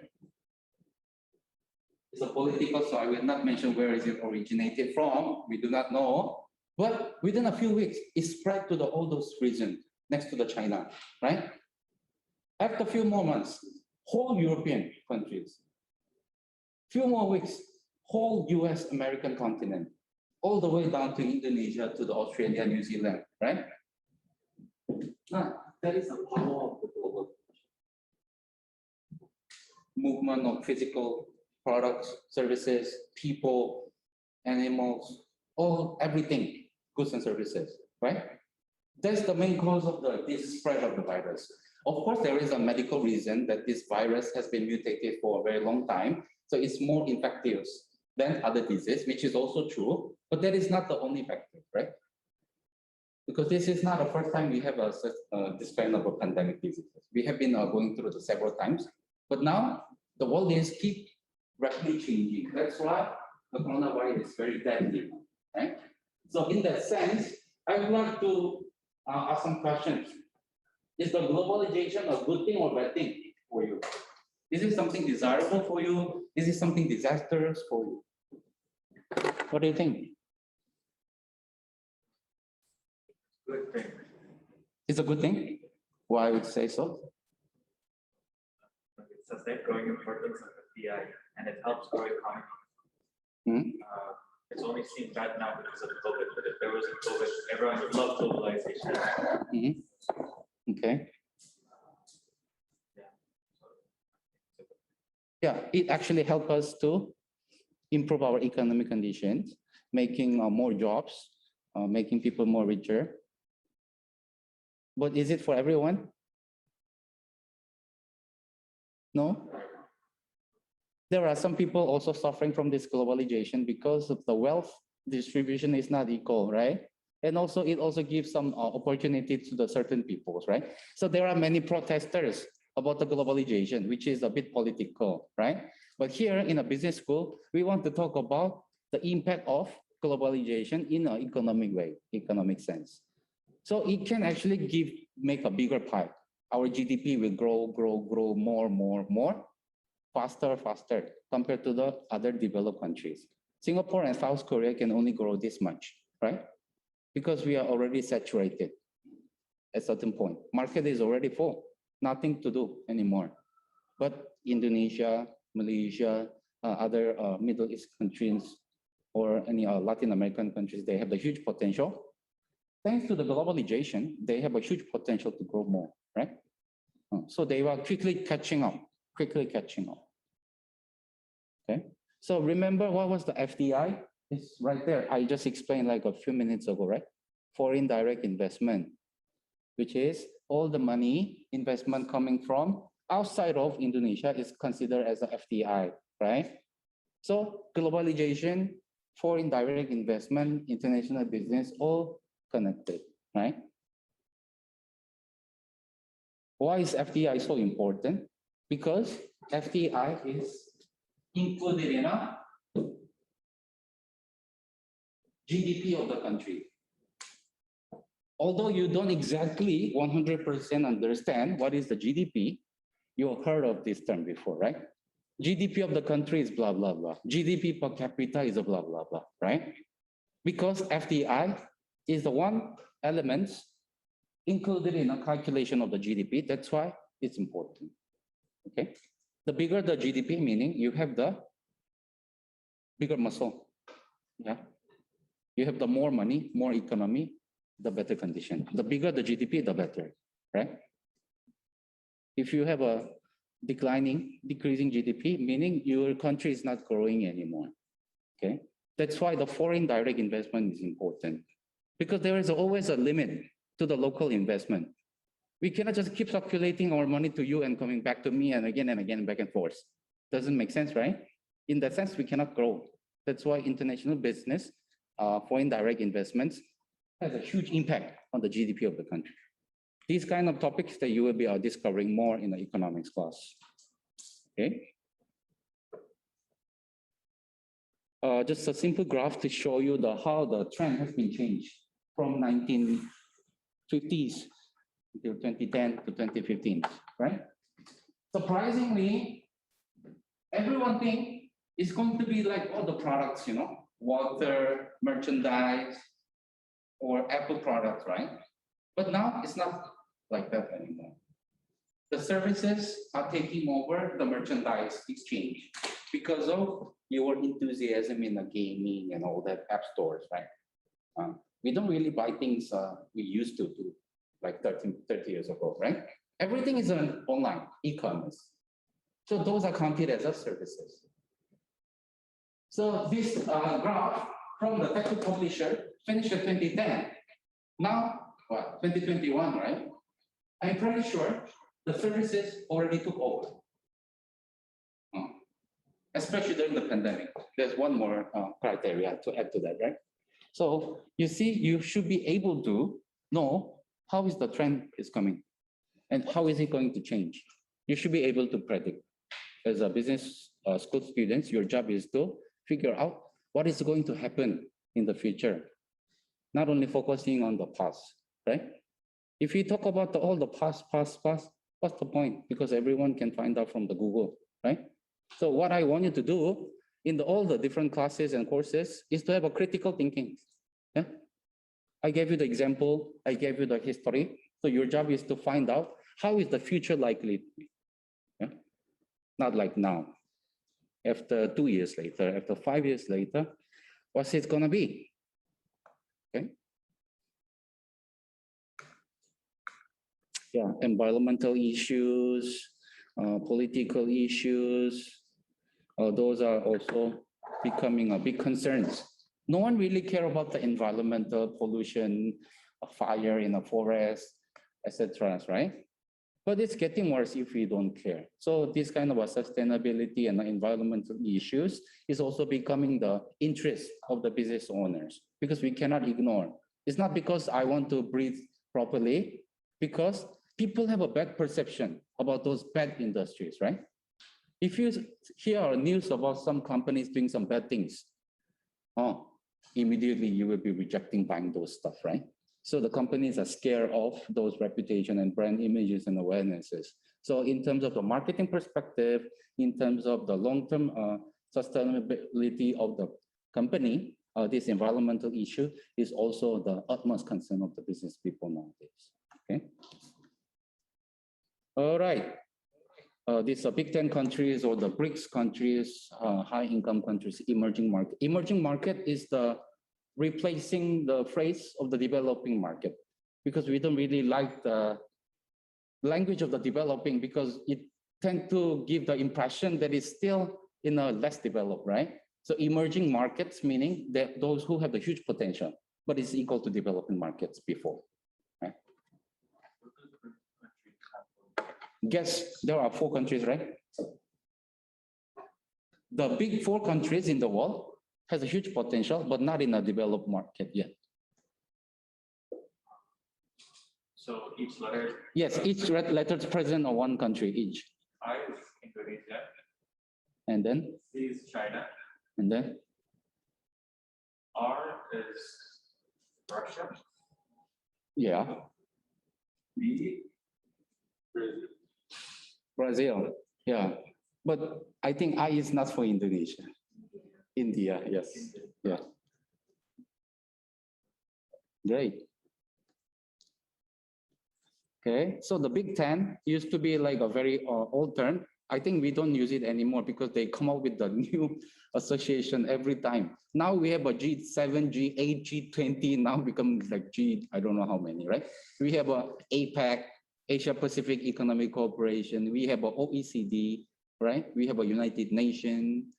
it's a political, so I will not mention where is it originated from. We do not know. But within a few weeks, it spread to all those regions next to the China, right? After a few more months, whole European countries. Few more weeks, whole US American continent, all the way down to Indonesia, to the Australia, New Zealand, right? That is the power of the global movement of physical products, services, people, animals, everything, goods and services, right? That's the main cause of this spread of the virus. Of course, there is a medical reason that this virus has been mutated for a very long time, so it's more infectious than other diseases, which is also true, but that is not the only factor, right? Because this is not the first time we have this kind of a pandemic disease. We have been going through it several times, but now the world is keep rapidly changing. That's why the coronavirus is very deadly, right? So in that sense, I would like to ask some questions. Is the globalization a good thing or bad thing for you? Is it something desirable for you? Is it something disastrous for you? What do you think? It's a good thing. Why I would say so? It's a safe growing importance of FDI, and it helps grow economy. Hmm? It's only seen bad now because of COVID, but if there wasn't COVID, everyone would love globalization. Mhm. Okay. Yeah, it actually helps us to improve our economic conditions, making more jobs, making people more richer. But is it for everyone? No. There are some people also suffering from this globalization because of the wealth distribution is not equal, right? And also it also gives some opportunity to the certain peoples, right? So there are many protesters about the globalization, which is a bit political, right? But here in a business school, we want to talk about the impact of globalization in an economic way, economic sense. So it can actually make a bigger pie. Our GDP will grow more, faster compared to the other developed countries. Singapore and South Korea can only grow this much, right? Because we are already saturated at a certain point. Market is already full, nothing to do anymore. But Indonesia, Malaysia, other Middle East countries, or any Latin American countries, they have the huge potential. Thanks to the globalization, they have a huge potential to grow more, right? So they were quickly catching up. Okay, so remember what was the FDI? It's right there. I just explained like a few minutes ago, right? Foreign direct investment, which is all the money investment coming from outside of Indonesia is considered as a FDI, right? So globalization, foreign direct investment, international business, all connected, right? Why is FDI so important? Because FDI is included in a GDP of the country. Although you don't exactly 100% understand what is the GDP, you've heard of this term before, right? GDP of the country is blah, blah, blah. GDP per capita is a blah, blah, blah, right? Because FDI is the one element included in a calculation of the GDP. That's why it's important, okay? The bigger the GDP, meaning you have the bigger muscle, yeah? You have the more money, more economy, the better condition. The bigger the GDP, the better, right? If you have a decreasing GDP, meaning your country is not growing anymore, okay? That's why the foreign direct investment is important, because there is always a limit to the local investment. We cannot just keep circulating our money to you and coming back to me and again, back and forth. Doesn't make sense, right? In that sense, we cannot grow. That's why international business, foreign direct investments has a huge impact on the GDP of the country. These kind of topics that you will be discovering more in the economics class, okay? Just a simple graph to show you how the trend has been changed from 1950s until 2010 to 2015, right? Surprisingly, everyone thinks it's going to be like all the products, you know, water, merchandise, or Apple products, right? But now it's not like that anymore. The services are taking over the merchandise exchange because of your enthusiasm in the gaming and all that app stores, right? We don't really buy things we used to do like 30 years ago, right? Everything is online, e-commerce. So those are counted as services. So this graph from the textbook publisher finished in 2010. Now, what, 2021, right? I'm pretty sure the services already took over, especially during the pandemic. There's one more criteria to add to that, right? So you see, you should be able to know how is the trend is coming and how is it going to change. You should be able to predict. As a business school students, your job is to figure out what is going to happen in the future, not only focusing on the past, right? If you talk about all the past, what's the point? Because everyone can find out from the Google, right? So what I want you to do in all the different classes and courses is to have a critical thinking. Yeah? I gave you the example, I gave you the history, So your job is to find out how is the future likely to be. Yeah? Not like now. After 2 years later, after 5 years later, what's it gonna be? Okay. Yeah, environmental issues, political issues, those are also becoming a big concerns. No one really care about the environmental pollution, a fire in a forest, etc. Right? But it's getting worse if we don't care. So this kind of a sustainability and environmental issues is also becoming the interest of the business owners because we cannot ignore. It's not because I want to breathe properly, because people have a bad perception about those bad industries, right? If you hear news about some companies doing some bad things, immediately you will be rejecting buying those stuff, right? So the companies are scared of those reputation and brand images and awarenesses. So in terms of the marketing perspective, in terms of the long-term sustainability of the company, this environmental issue is also the utmost concern of the business people nowadays. Okay. All right. These are Big 10 countries or the BRICS countries, high-income countries, emerging market. Emerging market is the replacing the phrase of the developing market because we don't really like the language of the developing because it tends to give the impression that it's still in a less developed, right? So emerging markets meaning that those who have the huge potential, but it's equal to developing markets before. Right? Guess there are 4 countries, right? The big 4 countries in the world has a huge potential, but not in a developed market yet. So each letter? Yes, each letter is present on one country each. I is Indonesia. And then? C is China. And then? R is Russia. Yeah. B, Brazil. Brazil, yeah. But I think I is not for Indonesia. India, yes. Yeah. Great. Okay, so the Big 10 used to be like a very old term. I think we don't use it anymore because they come up with the new association every time. Now we have a G7, G8, G20, now become like G, I don't know how many, right? We have a APEC, Asia Pacific Economic Cooperation. We have a OECD, right? We have a United Nations.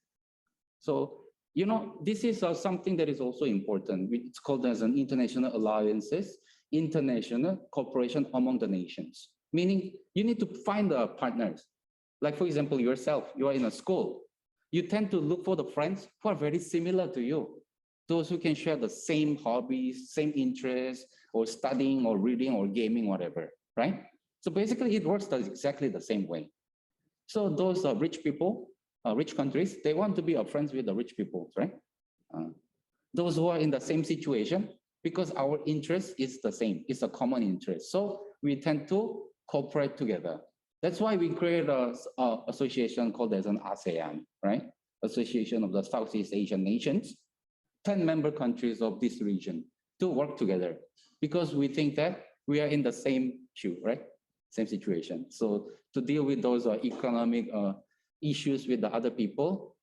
So, you know, this is something that is also important. It's called as an international alliances, international cooperation among the nations. Meaning you need to find the partners. Like for example, yourself, you are in a school. You tend to look for the friends who are very similar to you. Those who can share the same hobbies, same interests, or studying or reading or gaming, whatever, right? So basically it works exactly the same way. So those rich people, rich countries, they want to be friends with the rich people, right? Those who are in the same situation, because our interest is the same, it's a common interest. So we tend to cooperate together. That's why we create an association called as an ASEAN, right? Association of the Southeast Asian Nations, 10 member countries of this region to work together because we think that we are in the same shoe, right? Same situation. So to deal with those economic issues with the other people,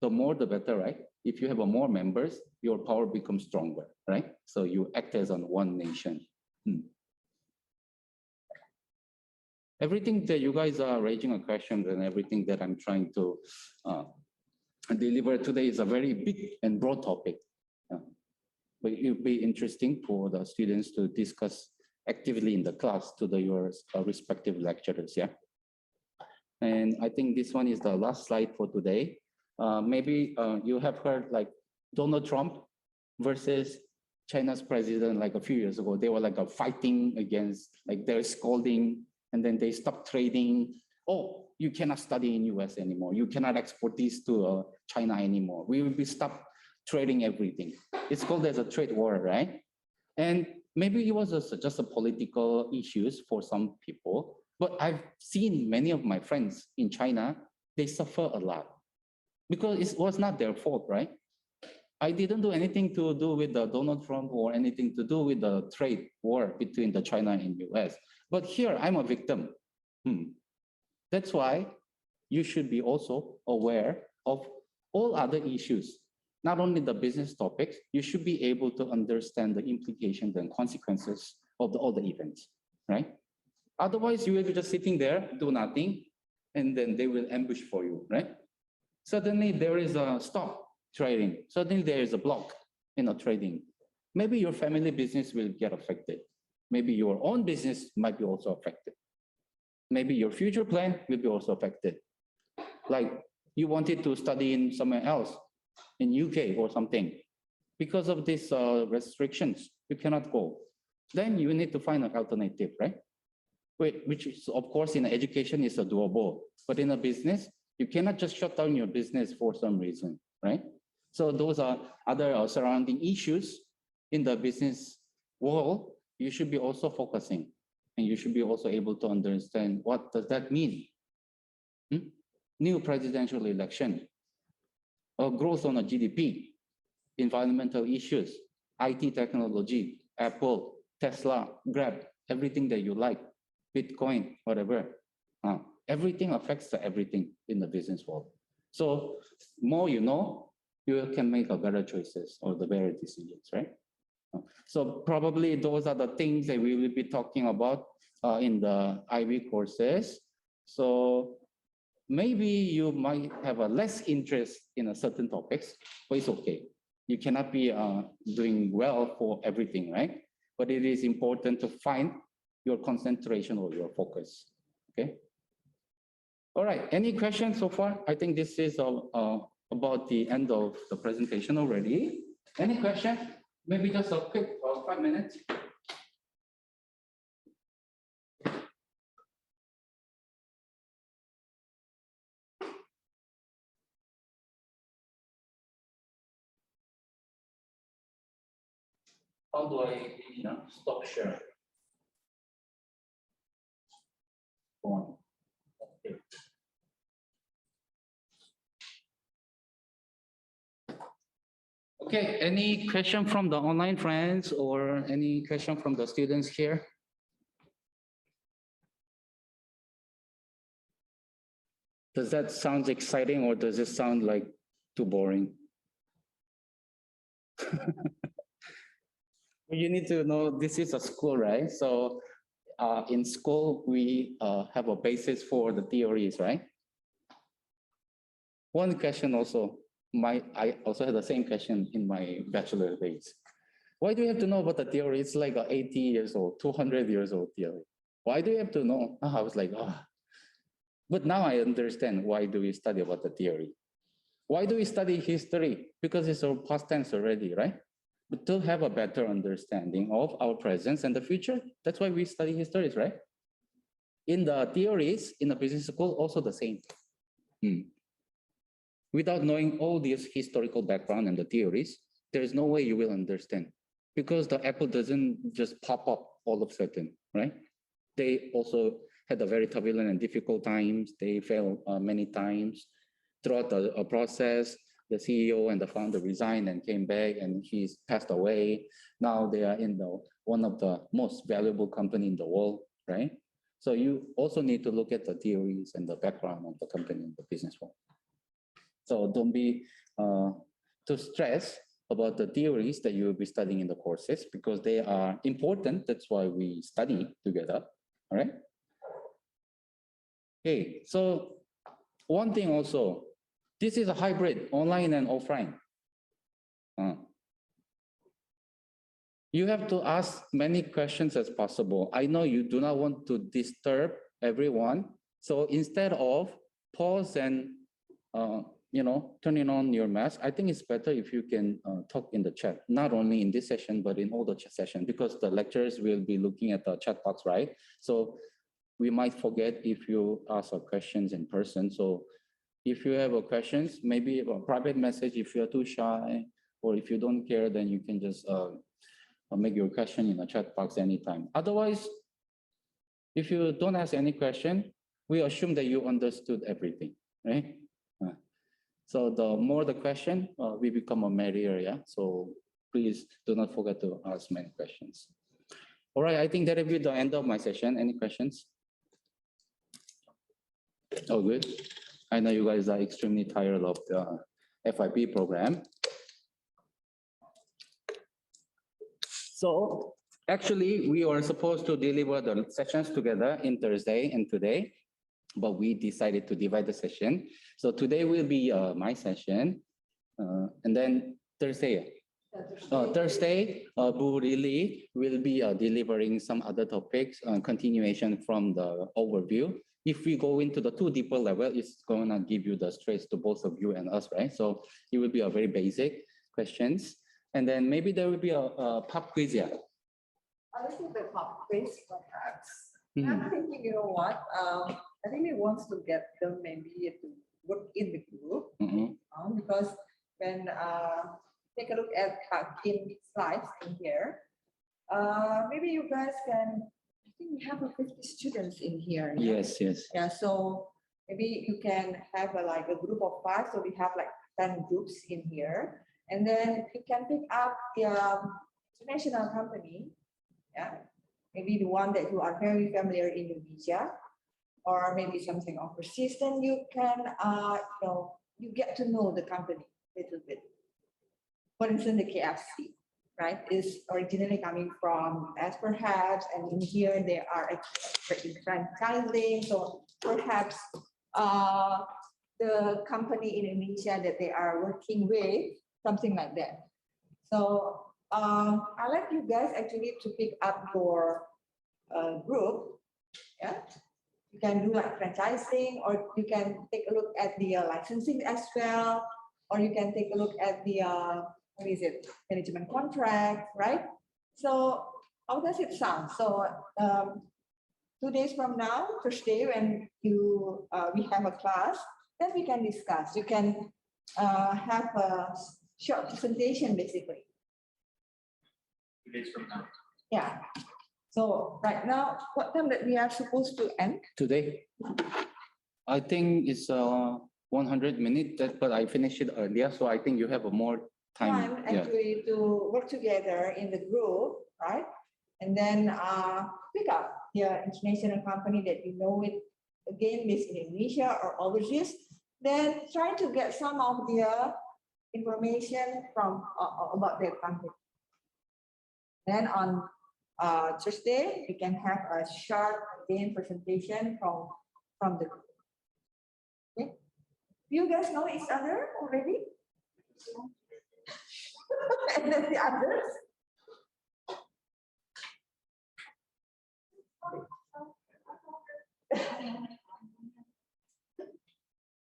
the more the better, right? If you have more members, your power becomes stronger, right? So you act as one nation. Everything that you guys are raising a question and everything that I'm trying to deliver today is a very big and broad topic. But it will be interesting for the students to discuss actively in the class to your respective lecturers, yeah? And I think this one is the last slide for today. Maybe you have heard like Donald Trump versus China's president like a few years ago. They were like fighting against, like they're scolding, and then they stopped trading. Oh, you cannot study in US anymore. You cannot export this to China anymore. We will be stopped trading everything. It's called as a trade war, right? And maybe it was just a political issues for some people, but I've seen many of my friends in China, they suffer a lot because it was not their fault, right? I didn't do anything to do with the Donald Trump or anything to do with the trade war between the China and US. But here I'm a victim. That's why you should be also aware of all other issues, not only the business topics. You should be able to understand the implications and consequences of all the events, right? Otherwise, you will be just sitting there, do nothing, and then they will ambush for you, right? Suddenly there is a stop trading. Suddenly there is a block in a trading. Maybe your family business will get affected. Maybe your own business might be also affected. Maybe your future plan will be also affected. Like you wanted to study in somewhere else, in UK or something. Because of these restrictions, you cannot go. Then you need to find an alternative, right? Which is, of course, in education is a doable, but in a business, you cannot just shut down your business for some reason, right? So those are other surrounding issues in the business world. You should be also focusing, and you should be also able to understand what does that mean. New presidential election, growth on a GDP, environmental issues, IT technology, Apple, Tesla, Grab, everything that you like, Bitcoin, whatever. Everything affects everything in the business world. So more you know, you can make a better choices or the better decisions, right? So probably those are the things that we will be talking about in the IB courses. So maybe you might have a less interest in a certain topics, but it's okay. You cannot be doing well for everything, right? But it is important to find your concentration or your focus, okay? All right, any questions so far? I think this is about the end of the presentation already. Any question? Maybe just a quick 5 minutes. How do I stop sharing? Go on. Okay. Okay, any question from the online friends or any question from the students here? Does that sound exciting or does it sound like too boring? You need to know this is a school, right? So in school, we have a basis for the theories, right? One question also, I also had the same question in my bachelor days. Why do you have to know about the theory? It's like 80 years old, 200 years old theory. Why do you have to know? I was like, But now I understand why do we study about the theory. Why do we study history? Because it's our past tense already, right? But to have a better understanding of our present and the future, that's why we study histories, right? In the theories, in the business school, also the same. Without knowing all these historical background and the theories, there is no way you will understand, because the apple doesn't just pop up all of a sudden, right? They also had a very turbulent and difficult times. They failed many times throughout the process. The CEO and the founder resigned and came back, and he's passed away. Now they are in one of the most valuable company in the world, right? So you also need to look at the theories and the background of the company and the business world. So don't be too stressed about the theories that you will be studying in the courses, because they are important. That's why we study together, all right? Okay, so one thing also, this is a hybrid, online and offline. You have to ask many questions as possible. I know you do not want to disturb everyone. So instead of pause and turning on your mask, I think it's better if you can talk in the chat, not only in this session, but in all the sessions, because the lecturers will be looking at the chat box, right? So we might forget if you ask our questions in person. So if you have a questions, maybe a private message if you're too shy, or if you don't care, then you can just make your question in the chat box anytime. Otherwise, if you don't ask any question, we assume that you understood everything, right? So the more the question, we become a merrier, yeah? So please do not forget to ask many questions. All right, I think that will be the end of my session. Any questions? Oh, good. I know you guys are extremely tired of the FYP program. So actually, we were supposed to deliver the sessions together in Thursday and today, but we decided to divide the session. So today will be my session, and then Thursday, Bu Lily will be delivering some other topics, continuation from the overview. If we go into the too deeper level, it's going to give you the stress to both of you and us, right? So it will be a very basic questions. And then maybe there will be a pop quiz, yeah. I think the pop quiz perhaps. I'm thinking, you know what? I think we want to get them maybe to work in the group because when take a look at in slides in here, maybe you guys can. I think we have 50 students in here. Yeah? Yes, yes. Yeah, so maybe you can have like a group of 5. So we have like 10 groups in here. And then you can pick up the international company, yeah, maybe the one that you are very familiar in Indonesia, or maybe something overseas. Then you can, you get to know the company a little bit. For instance, the KFC, right, is originally coming from US perhaps, and in here they are expert in franchising. So perhaps the company in Indonesia that they are working with, something like that. So I like you guys actually to pick up your group. Yeah, you can do like franchising, or you can take a look at the licensing as well, or you can take a look at the what is it, management contract, right? So how does it sound? So 2 days from now, Thursday, when you we have a class, then we can discuss. You can have a short presentation, basically. 2 days from now. Yeah. So right now, what time that we are supposed to end? Today, I think it's 100 minutes, but I finished it earlier, so I think you have a more time. Actually to work together in the group, right? And then pick up the international company that you know it again, based in Indonesia or overseas. Then try to get some of the information from about their company. Then on Thursday, we can have a short again presentation from the group. Okay, you guys know each other already, and then the others.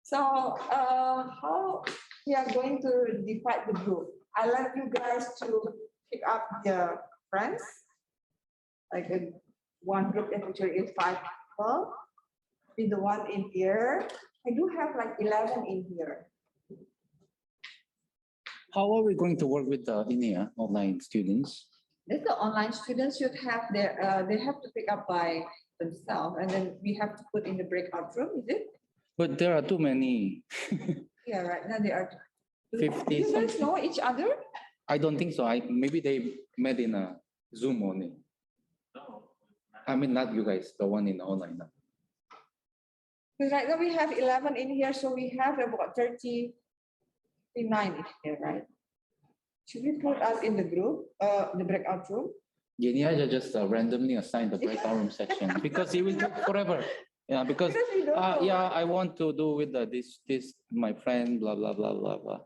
So how we are going to divide the group? I like you guys to pick up the friends, like one group in which is 5 people. Be the one in here. I do have like 11 in here. How are we going to work with the online students? The online students should have their, they have to pick up by themselves, and then we have to put in the breakout room, is it? But there are too many. Yeah, right now there are 50 you guys know each other? I don't think so. Maybe they met in a Zoom only. No. I mean, not you guys, the one in online. Because right now we have 11 in here, so we have about 39 in here, right? Should we put us in the group, the breakout room? Gini aja just randomly assign the breakout room section because it will take forever. Yeah, because yeah, I want to do with this my friend, blah blah blah blah blah.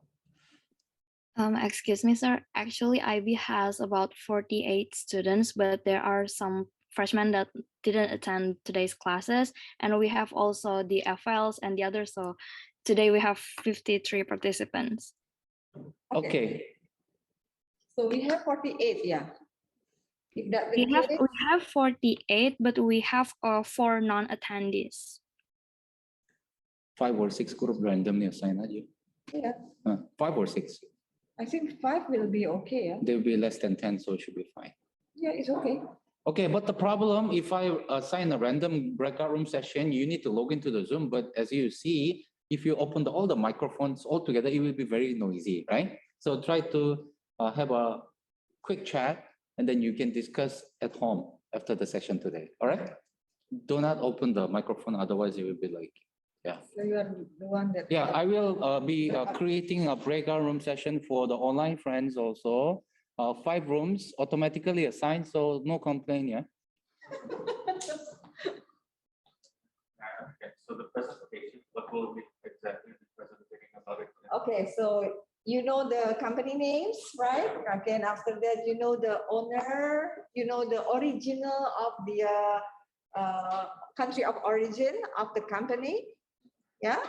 Excuse me, sir. Actually, IB has about 48 students, but there are some freshmen that didn't attend today's classes, and we have also the FLs and the others. So today we have 53 participants. Okay. So we have 48, yeah. If that We have 48, but we have 4 non-attendees. 5 or 6 group randomly assign aja. Yeah. 5 or 6. I think 5 will be okay. Yeah? They will be less than 10, so it should be fine. Yeah, it's okay. Okay, but the problem, if I assign a random breakout room session, you need to log into the Zoom. But as you see, if you open all the microphones all together, it will be very noisy, right? So try to have a quick chat, and then you can discuss at home after the session today. All right? Do not open the microphone, otherwise it will be like, yeah. So you are the one that. Yeah, I will be creating a breakout room session for the online friends also. 5 rooms automatically assigned, so no complaint, yeah. Okay, so the presentation, what will be exactly the presentation about it? Okay, so you know the company names, right? Again, after that, you know the owner, you know the original of the country of origin of the company, yeah?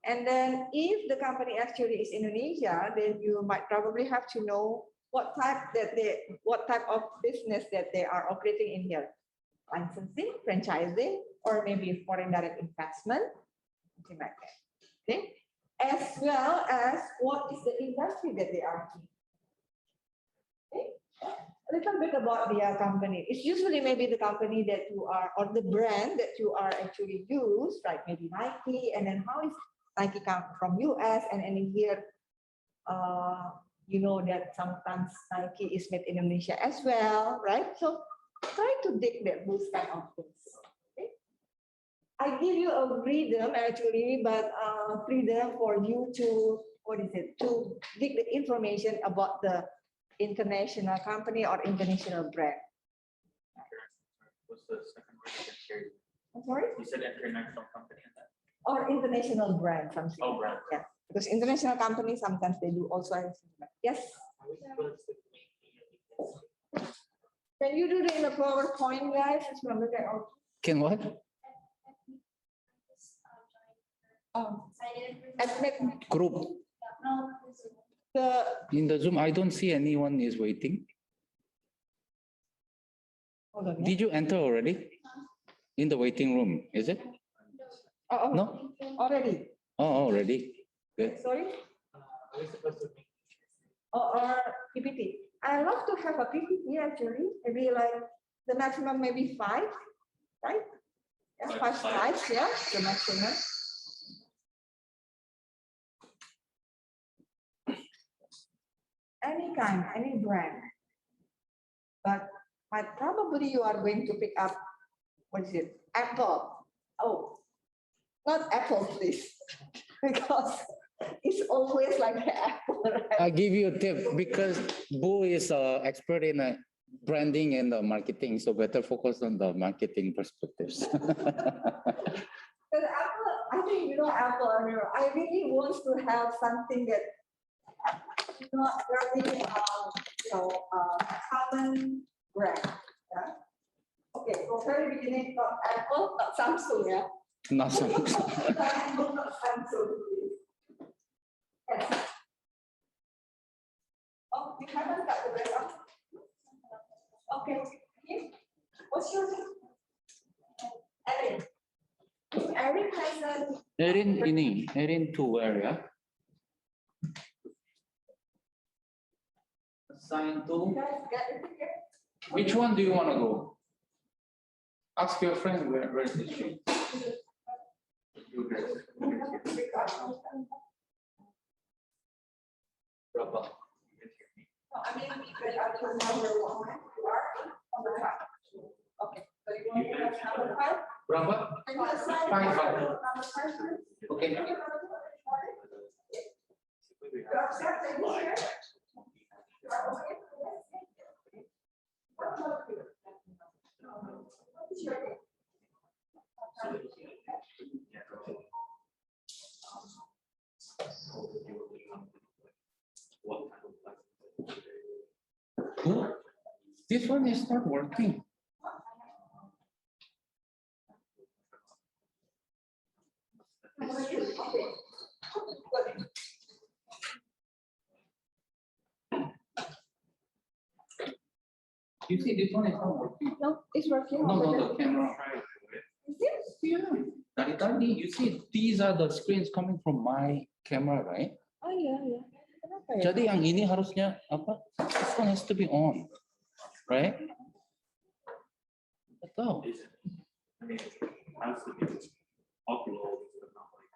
And then if the company actually is Indonesia, then you might probably have to know what type of business that they are operating in here. Licensing, franchising, or maybe foreign direct investment, something like that. Okay, as well as what is the industry that they are in. Okay, a little bit about their company. It's usually maybe the company that you are, or the brand that you are actually use, right? Maybe Nike, and then how is Nike come from US, and in here, you know that sometimes Nike is made in Indonesia as well, right? So try to dig that those kind of things. Okay? I give you a freedom actually, but freedom for you to, to dig the information about the international company or international brand. What's the second word? I'm sorry? You said international company and that? Or international brand, something. Oh, brand. Yeah, because international companies sometimes they do also. Yes. Can you do that in a PowerPoint, guys? Can what? Ethnic Group. In the Zoom, I don't see anyone is waiting. Hold on, yeah. Did you enter already? In the waiting room, is it? No? Already. Oh, already. Good. Sorry? Or PPT. I love to have a PPT actually, maybe like the maximum maybe 5, right? Yeah, 5 slides, yeah, the maximum. Any kind, any brand. But probably you are going to pick up, what is it? Apple. Oh, not Apple, please. Because it's always like the Apple. Right? I'll give you a tip because Boo is an expert in branding and marketing, so better focus on the marketing perspectives. Because Apple, I think, you know, Apple, I really want to have something that not very common brand. Yeah? Okay, so very beginning, not Apple, not Samsung, yeah? Not Samsung. Not Samsung. Yes. Oh, you haven't got the backup? Okay. What's your name? Erin. Erin has a... Erin to where, yeah? Assign to... Which one do you want to go? Ask your friend where is she? Berapa? I mean, number 1, you are on the top. Okay, so you want to have number 5? Berapa? Can you assign 5. number 5? Okay. This one is not working. You see, this one is not working. No, it's working. No, the camera. Is it? Yeah. Dari tadi, you see, these are the screens coming from my camera, right? Oh iya, iya. Kenapa ya? Jadi yang ini harusnya apa? This one has to be on, right? Betul. I mean, it has to be uploaded, but not like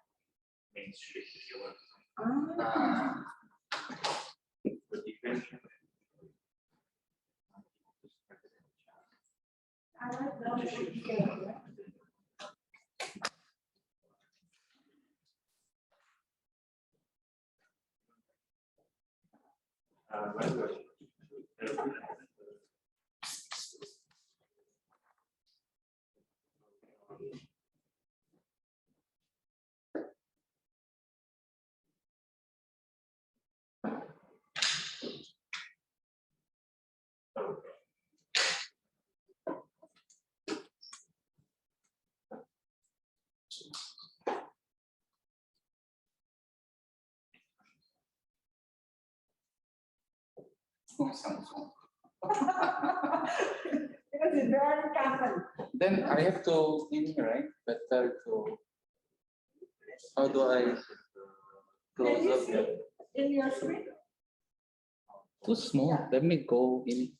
mainstream, if you will. Ah, But you can I like that. language. Because it's very common. Then I have to, right? Better to, how do I close Can you up? see in your screen? Too small. Let me go in.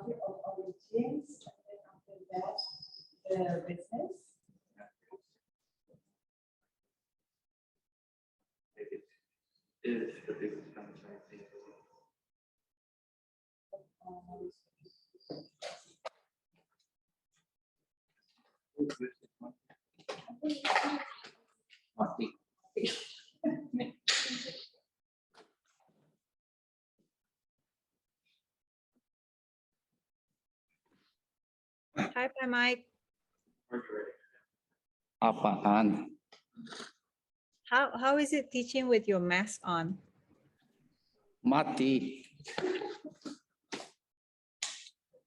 Of origins, and then after that, the business. Is the biggest franchisee. Mati. Hi, Pak Mike. Apaan? How is it teaching with your mask on? Mati.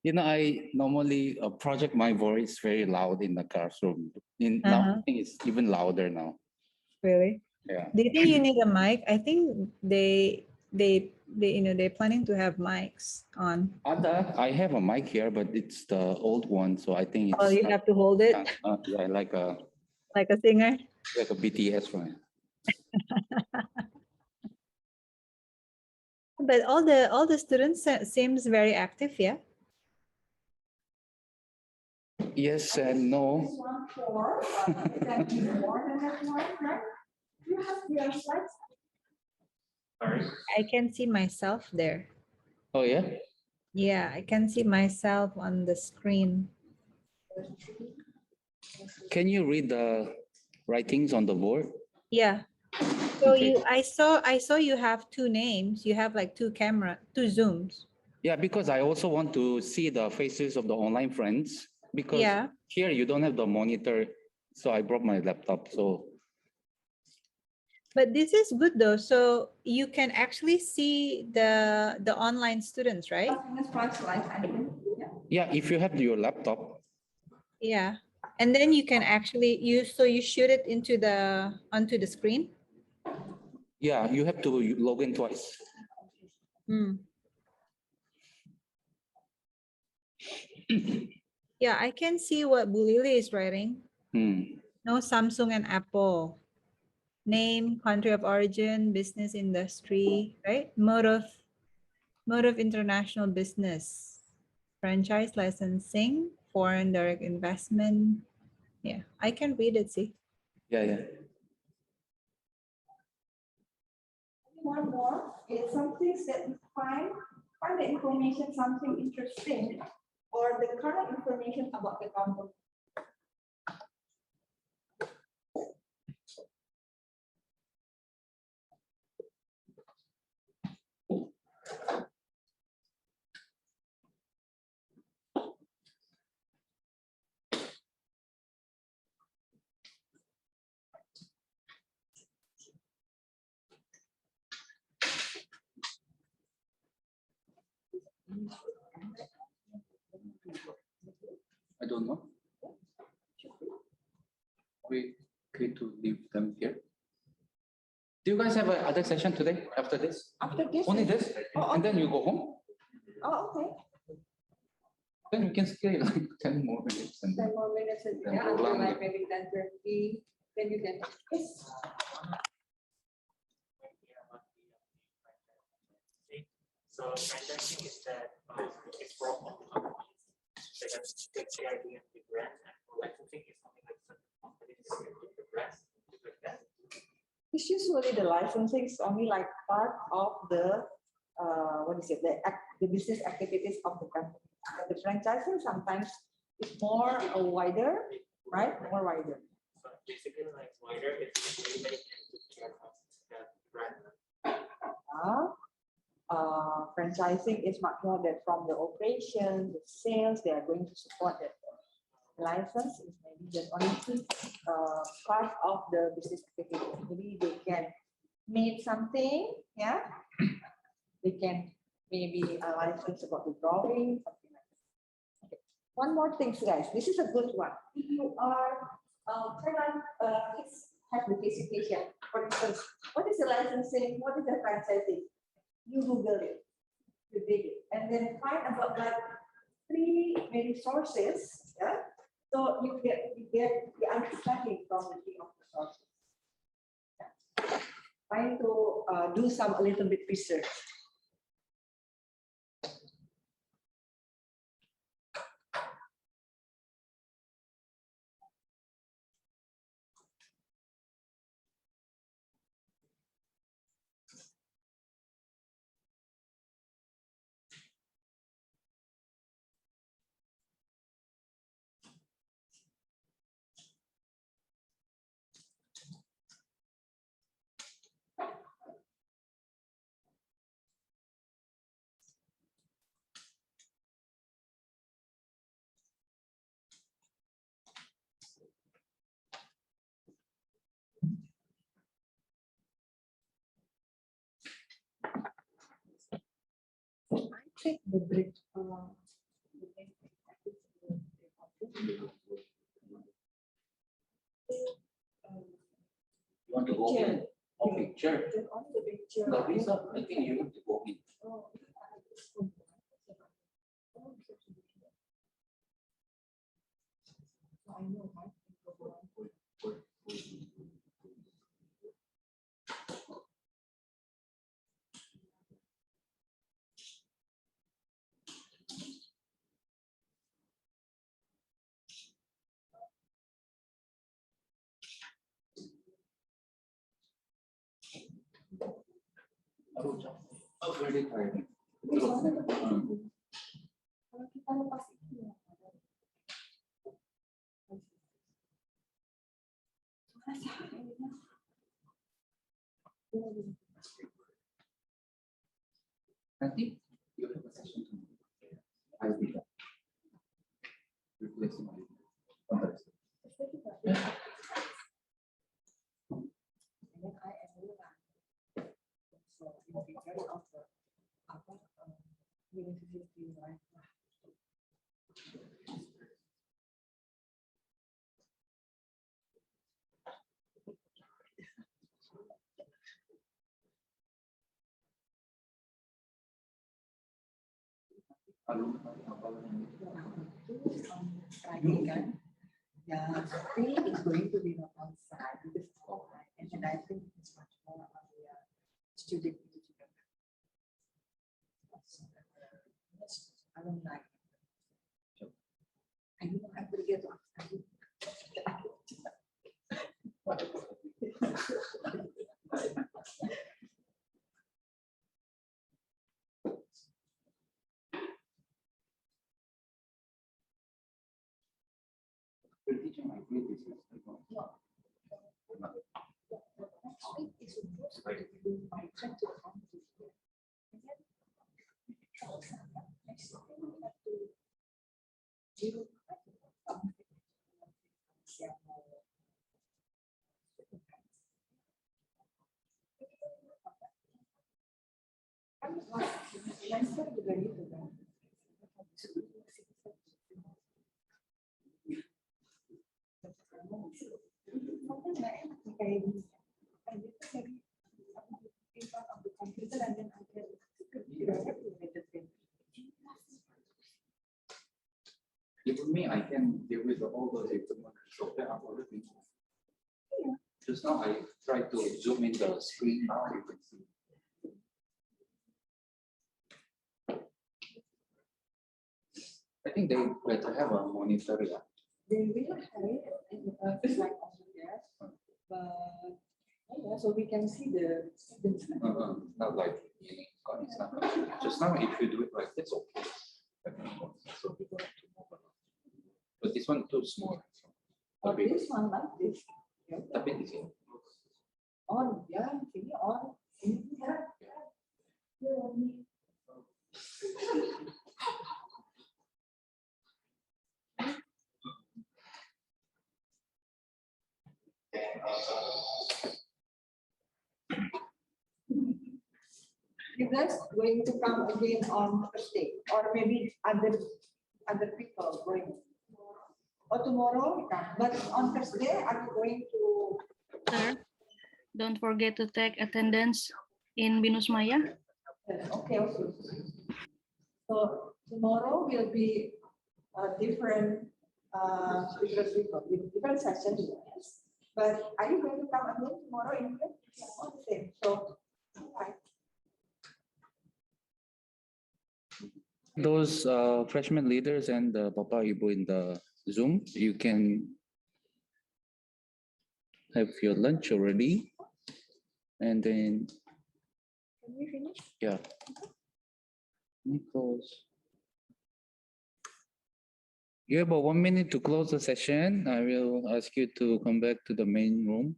You know, I normally project my voice very loud in the classroom. Now I think it's even louder now. Really? Yeah. Do you think you need a mic? I think they're planning to have mics on. I have a mic here, but it's the old one, so I think it's Oh, you have to hold it yeah, like a singer. like a BTS one. But all the students seems very active, yeah. Yes and no. This one for, that is more than that one, right? You have your slides. Sorry. I can see myself there. Oh yeah. Yeah, I can see myself on the screen. Can you read the writings on the board? Yeah. So Okay. I saw you have two names. You have like two Zooms. Yeah, because I also want to see the faces of the online friends, because Yeah. here you don't have the monitor, so I brought my laptop. So But this is good though. So you can actually see the online students, right? That's five slides, I think. yeah, if you have your laptop, Yeah. And then you can actually you shoot it onto the screen. yeah, you have to log in twice. Yeah, I can see what Bulili is writing. No, Samsung and Apple. Name, country of origin, business industry, right? Mode of international business, franchise licensing, foreign direct investment. Yeah, I can read it, see. Yeah, yeah. One more is some things that you find the information something interesting or the current information about the company. I don't know. We going to leave them here. Do you guys have another session today after this? After this? Only this? Oh, And then you go home? Oh, okay. Then we can stay like 10 more minutes and 10 more minutes, and Then yeah, until pulang like gitu. maybe 10:30, then you can, yes. So franchising is that it's from they can take the idea of the brand, and licensing is something like certain companies the brands, things like that. It's usually the licensing is only like part of the, what is it, the business activities of the company. And the franchising sometimes is more wider, right? More wider. So basically, like wider, it's anybody can do that brand. Franchising is much more that from the operation, the sales, they are going to support it. License is maybe just only part of the business activity. Maybe they can make something, yeah. They can maybe a license about the drawing, something like that. Okay. One more thing, guys. This is a good one. If you are have the classification. For instance, what is the licensing? What is the franchising? You Google it, you dig it, and then find about like 3 maybe sources. Yeah. So you get the understanding from the 3 of the sources. Yeah. Trying to do a little bit research. I think the bridge. You want to go in? Oh, picture. On the picture. No, Lisa, I think you want to go in. Oh, I know, right? Oh, very tired. Kalau kita lepas itu ya. Nanti you have a session tomorrow. I will be there. Replacing my contract. And then I am Luna. So in the very offer, university, right? Friday kan, yeah, Friday is going to be not on site because it's online, and I think it's much more on the student individual. I don't like. I don't know how to get off. You're teaching my grade this year. Next week is supposed to be my 20th anniversary. And then, next week we have to do can deal with all those equipment software already. Just now I tried to zoom in the screen. Now you can see. I think they better have a monitor. Yeah. They will have it like over there, but yeah, so we can see the students. Not like it's not. Just now, if you do it like this, okay. So, but this one too small. Or this one like this. Yeah. Tapi di sini. On, yeah, ini on. Ini ya. You guys going to come again on Thursday, or maybe other people going, or tomorrow we come. But on Thursday, are you going to? Sir, don't forget to take attendance in BINUS Maya. Okay, okay. So tomorrow will be a different people with different sessions. Yes. But are you going to come again tomorrow in the same? So, right. Those freshman leaders and the Papa Ibu in the Zoom, you can have your lunch already. And then, Can we finish? yeah. Close. You have about 1 minute to close the session. I will ask you to come back to the main room.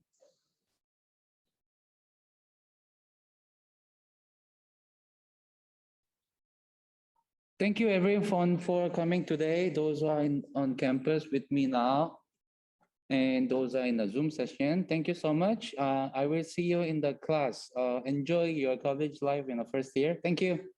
Thank you everyone for coming today. Those who are on campus with me now, and those are in the Zoom session. Thank you so much. I will see you in the class. Enjoy your college life in the first year. Thank you.